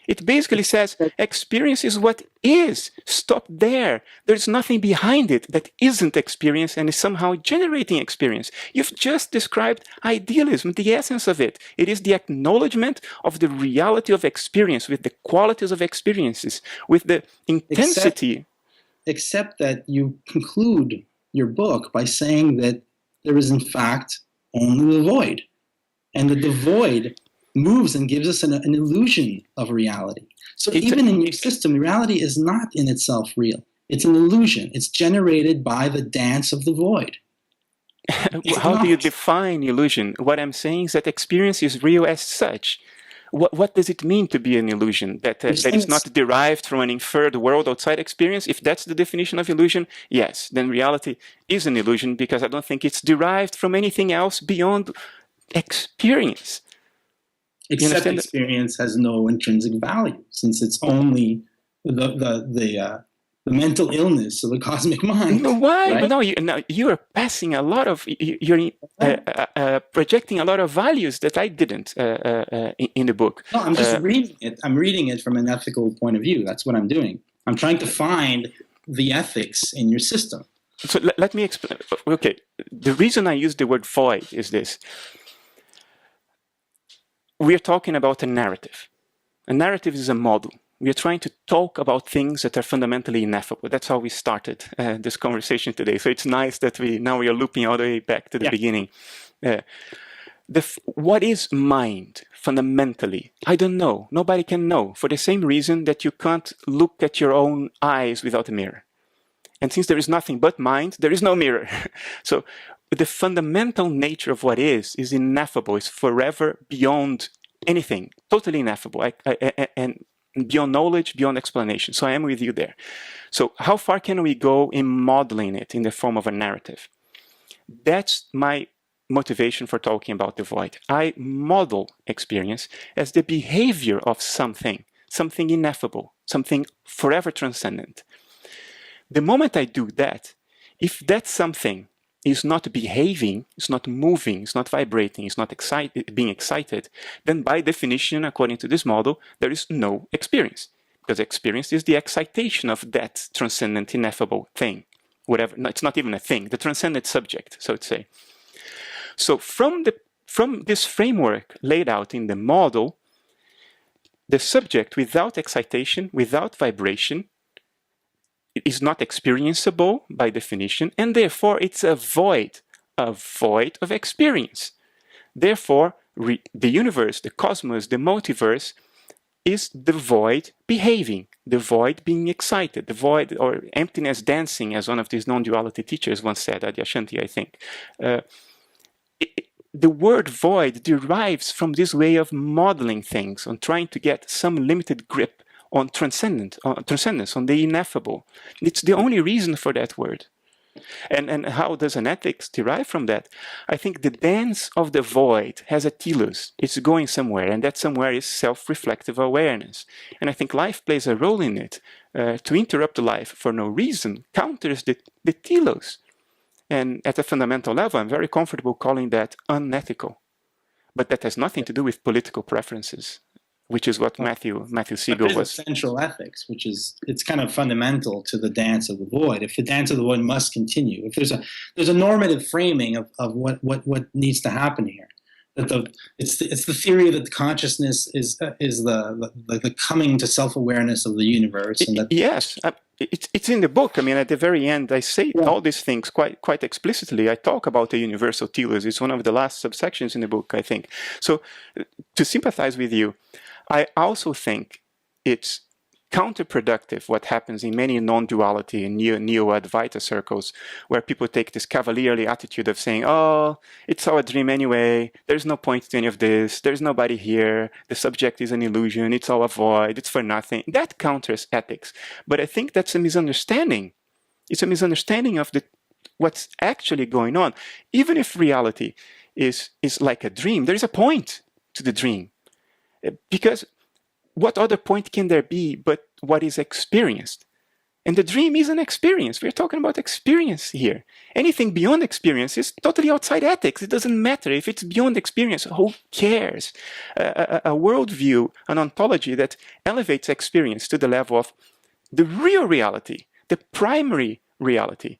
It basically says experience is what is. Stop there. There's nothing behind it that isn't experience and is somehow generating experience. You've just described idealism, the essence of it. It is the acknowledgement of the reality of experience with the qualities of experiences, with the intensity. Except that you conclude your book by saying that there is in fact only the void, and that the void moves and gives us an illusion of reality. So even in your system, reality is not in itself real. It's an illusion. It's generated by the dance of the void. How do you define illusion? What I'm saying is that experience is real as such. What does it mean to be an illusion? That is not derived from an inferred world outside experience? If that's the definition of illusion, yes, then reality is an illusion, because I don't think it's derived from anything else beyond experience. Except experience has no intrinsic value, since it's only the mental illness of the cosmic mind. No, why? Right? But no, you are passing a lot of, you're projecting a lot of values that I didn't in the book. No, I'm just reading it. I'm reading it from an ethical point of view. That's what I'm doing. I'm trying to find the ethics in your system. So let me explain. Okay, the reason I use the word void is this. We're talking about a narrative. A narrative is a model. We are trying to talk about things that are fundamentally ineffable. That's how we started this conversation today. So it's nice that we are looping all the way back to the beginning. What is mind fundamentally? I don't know. Nobody can know, for the same reason that you can't look at your own eyes without a mirror. And since there is nothing but mind, there is no mirror. So the fundamental nature of what is ineffable, is forever beyond anything, totally ineffable, and beyond knowledge, beyond explanation. So I am with you there. So how far can we go in modeling it in the form of a narrative? That's my motivation for talking about the void. I model experience as the behavior of something ineffable, something forever transcendent. The moment I do that, if that something is not behaving, it's not moving, it's not vibrating, it's not being excited, then by definition, according to this model, there is no experience. Because experience is the excitation of that transcendent, ineffable thing. Whatever, no, it's not even a thing, the transcendent subject, so to say. So from this framework laid out in the model, The subject without excitation, without vibration, is not experienceable by definition, and therefore it's a void of experience. Therefore, the universe, the cosmos, the multiverse is the void behaving, the void being excited, the void or emptiness dancing, as one of these non-duality teachers once said, Adyashanti, I think. The word void derives from this way of modeling things, on trying to get some limited grip on transcendence, on the ineffable. It's the only reason for that word. And how does an ethics derive from that? I think the dance of the void has a telos. It's going somewhere, and that somewhere is self-reflective awareness. And I think life plays a role in it. To interrupt life for no reason counters the telos. And at a fundamental level, I'm very comfortable calling that unethical. But that has nothing to do with political preferences, which is what Matthew Siegel was. Central ethics, which is, it's kind of fundamental to the dance of the void. If the dance of the void must continue, if there's a normative framing of what needs to happen here, that it's the theory that the consciousness is the coming to self-awareness of the universe. And that, yes, it's in the book. I mean, at the very end, I say all these things quite explicitly. I talk about the universal telos. It's one of the last subsections in the book, I think. So to sympathize with you, I also think it's counterproductive what happens in many non-duality and neo-Advaita circles, where people take this cavalierly attitude of saying, oh, it's all a dream anyway, there's no point to any of this, there's nobody here, the subject is an illusion, it's all a void, it's for nothing. That counters ethics. But I think that's a misunderstanding. It's a misunderstanding of what's actually going on. Even if reality is like a dream, there is a point to the dream. Because what other point can there be but what is experienced? And the dream is an experience. We're talking about experience here. Anything beyond experience is totally outside ethics. It doesn't matter if it's beyond experience. Who cares? A worldview, an ontology that elevates experience to the level of the real reality, the primary reality,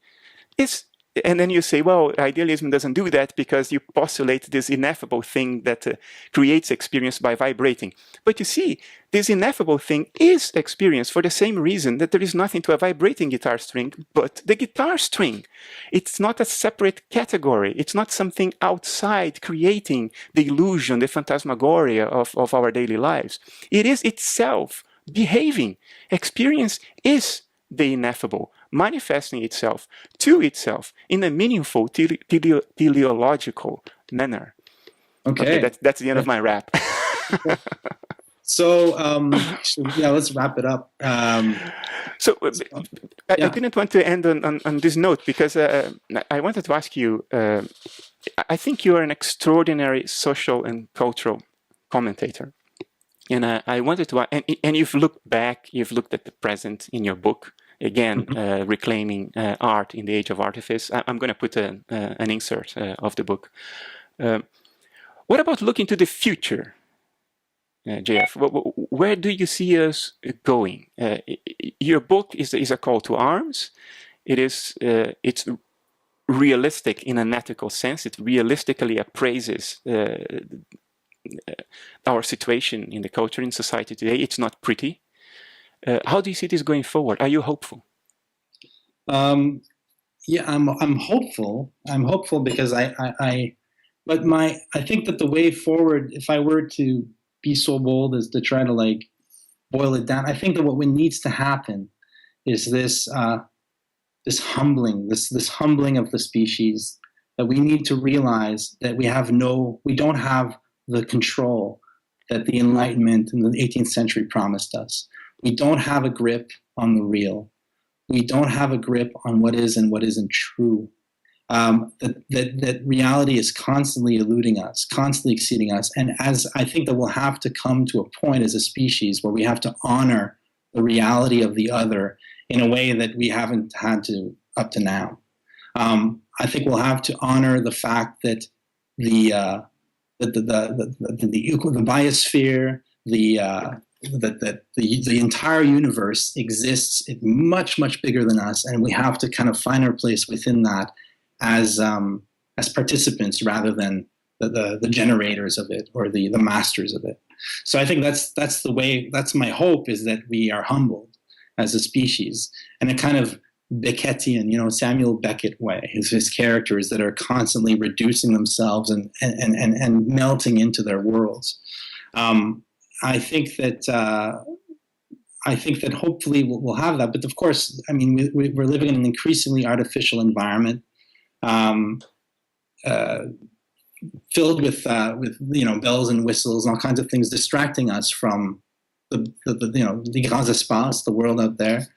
is. And then you say, well, idealism doesn't do that because you postulate this ineffable thing that creates experience by vibrating. But you see, this ineffable thing is experience for the same reason that there is nothing to a vibrating guitar string but the guitar string. It's not a separate category. It's not something outside creating the illusion, the phantasmagoria of our daily lives. It is itself behaving. Experience is the ineffable, manifesting itself to itself in a meaningful, teleological manner. Okay, that's the end of my rap. So let's wrap it up. I didn't want to end on this note because I wanted to ask you, I think you are an extraordinary social and cultural commentator. And I wanted to, and you've looked back, you've looked at the present in your book, again, reclaiming art in the age of artifice. I'm going to put an insert of the book. What about looking to the future, JF? Where do you see us going? Your book is a call to arms. It's realistic in an ethical sense. It realistically appraises our situation in the culture, in society today. It's not pretty. How do you see this going forward? Are you hopeful? I'm hopeful. I'm hopeful because I think that the way forward, if I were to be so bold as to try to boil it down, I think that what needs to happen is this humbling, this humbling of the species, that we need to realize that we don't have the control that the Enlightenment in the 18th century promised us. We don't have a grip on the real. We don't have a grip on what is and what isn't true. That reality is constantly eluding us, constantly exceeding us. And as I think that we'll have to come to a point as a species where we have to honor the reality of the other in a way that we haven't had to up to now. I think we'll have to honor the fact that the biosphere, the entire universe exists much, much bigger than us, and we have to kind of find our place within that as participants rather than the generators of it or the masters of it. So I think that's the way. That's my hope, is that we are humbled as a species, and a kind of Beckettian, Samuel Beckett way. His characters that are constantly reducing themselves and melting into their worlds. I think that hopefully we'll have that. But of course, I mean, we're living in an increasingly artificial environment, filled with bells and whistles and all kinds of things distracting us from the grands espaces, the world out there.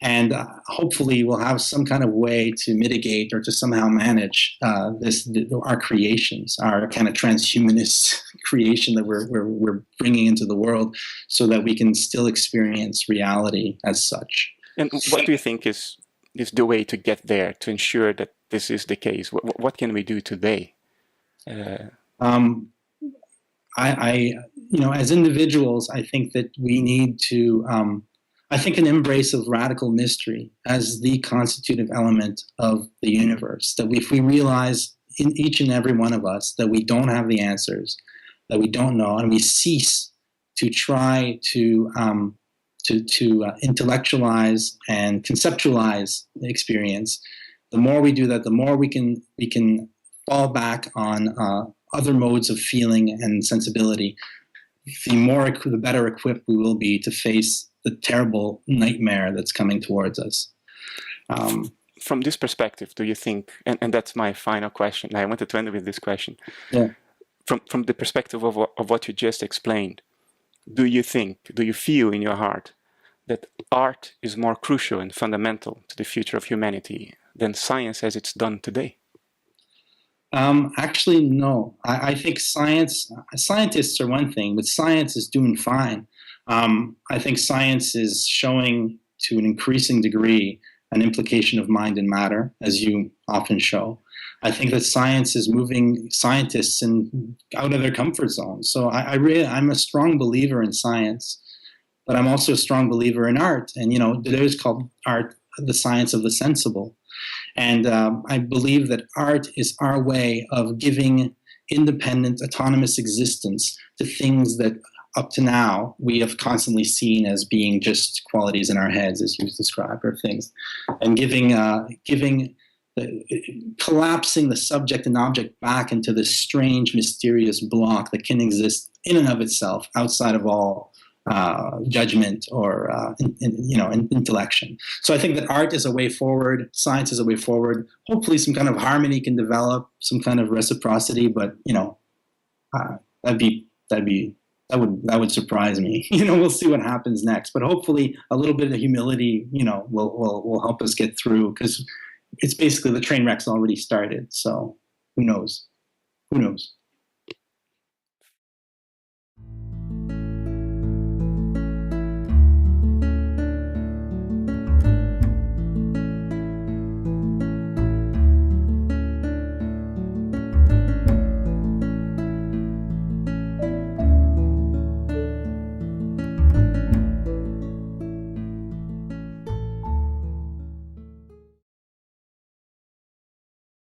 And hopefully we'll have some kind of way to mitigate or to somehow manage our creations, our kind of transhumanist creation that we're bringing into the world, so that we can still experience reality as such. And what do you think is the way to get there, to ensure that this is the case? What can we do today? As individuals, I think that we need to, I think an embrace of radical mystery as the constitutive element of the universe. That if we realize in each and every one of us that we don't have the answers, that we don't know, and we cease to try to intellectualize and conceptualize the experience, the more we do that, the more we can fall back on other modes of feeling and sensibility, the better equipped we will be to face the terrible nightmare that's coming towards us. From this perspective, do you think, and that's my final question, I wanted to end with this question. Yeah. From the perspective of what you just explained, do you feel in your heart that art is more crucial and fundamental to the future of humanity than science as it's done today? Actually, no. I think scientists are one thing, but science is doing fine. I think science is showing to an increasing degree an implication of mind and matter, as you often show. I think that science is moving scientists out of their comfort zone. So I'm a strong believer in science, but I'm also a strong believer in art. And, Deleuze called art the science of the sensible. And I believe that art is our way of giving independent, autonomous existence to things that up to now we have constantly seen as being just qualities in our heads, as you described, or things, and collapsing the subject and object back into this strange, mysterious block that can exist in and of itself, outside of all judgment or intellection. So I think that art is a way forward, science is a way forward. Hopefully some kind of harmony can develop, some kind of reciprocity, but that would surprise me. We'll see what happens next, but hopefully a little bit of humility, will help us get through, because it's basically the train wreck's already started. So who knows?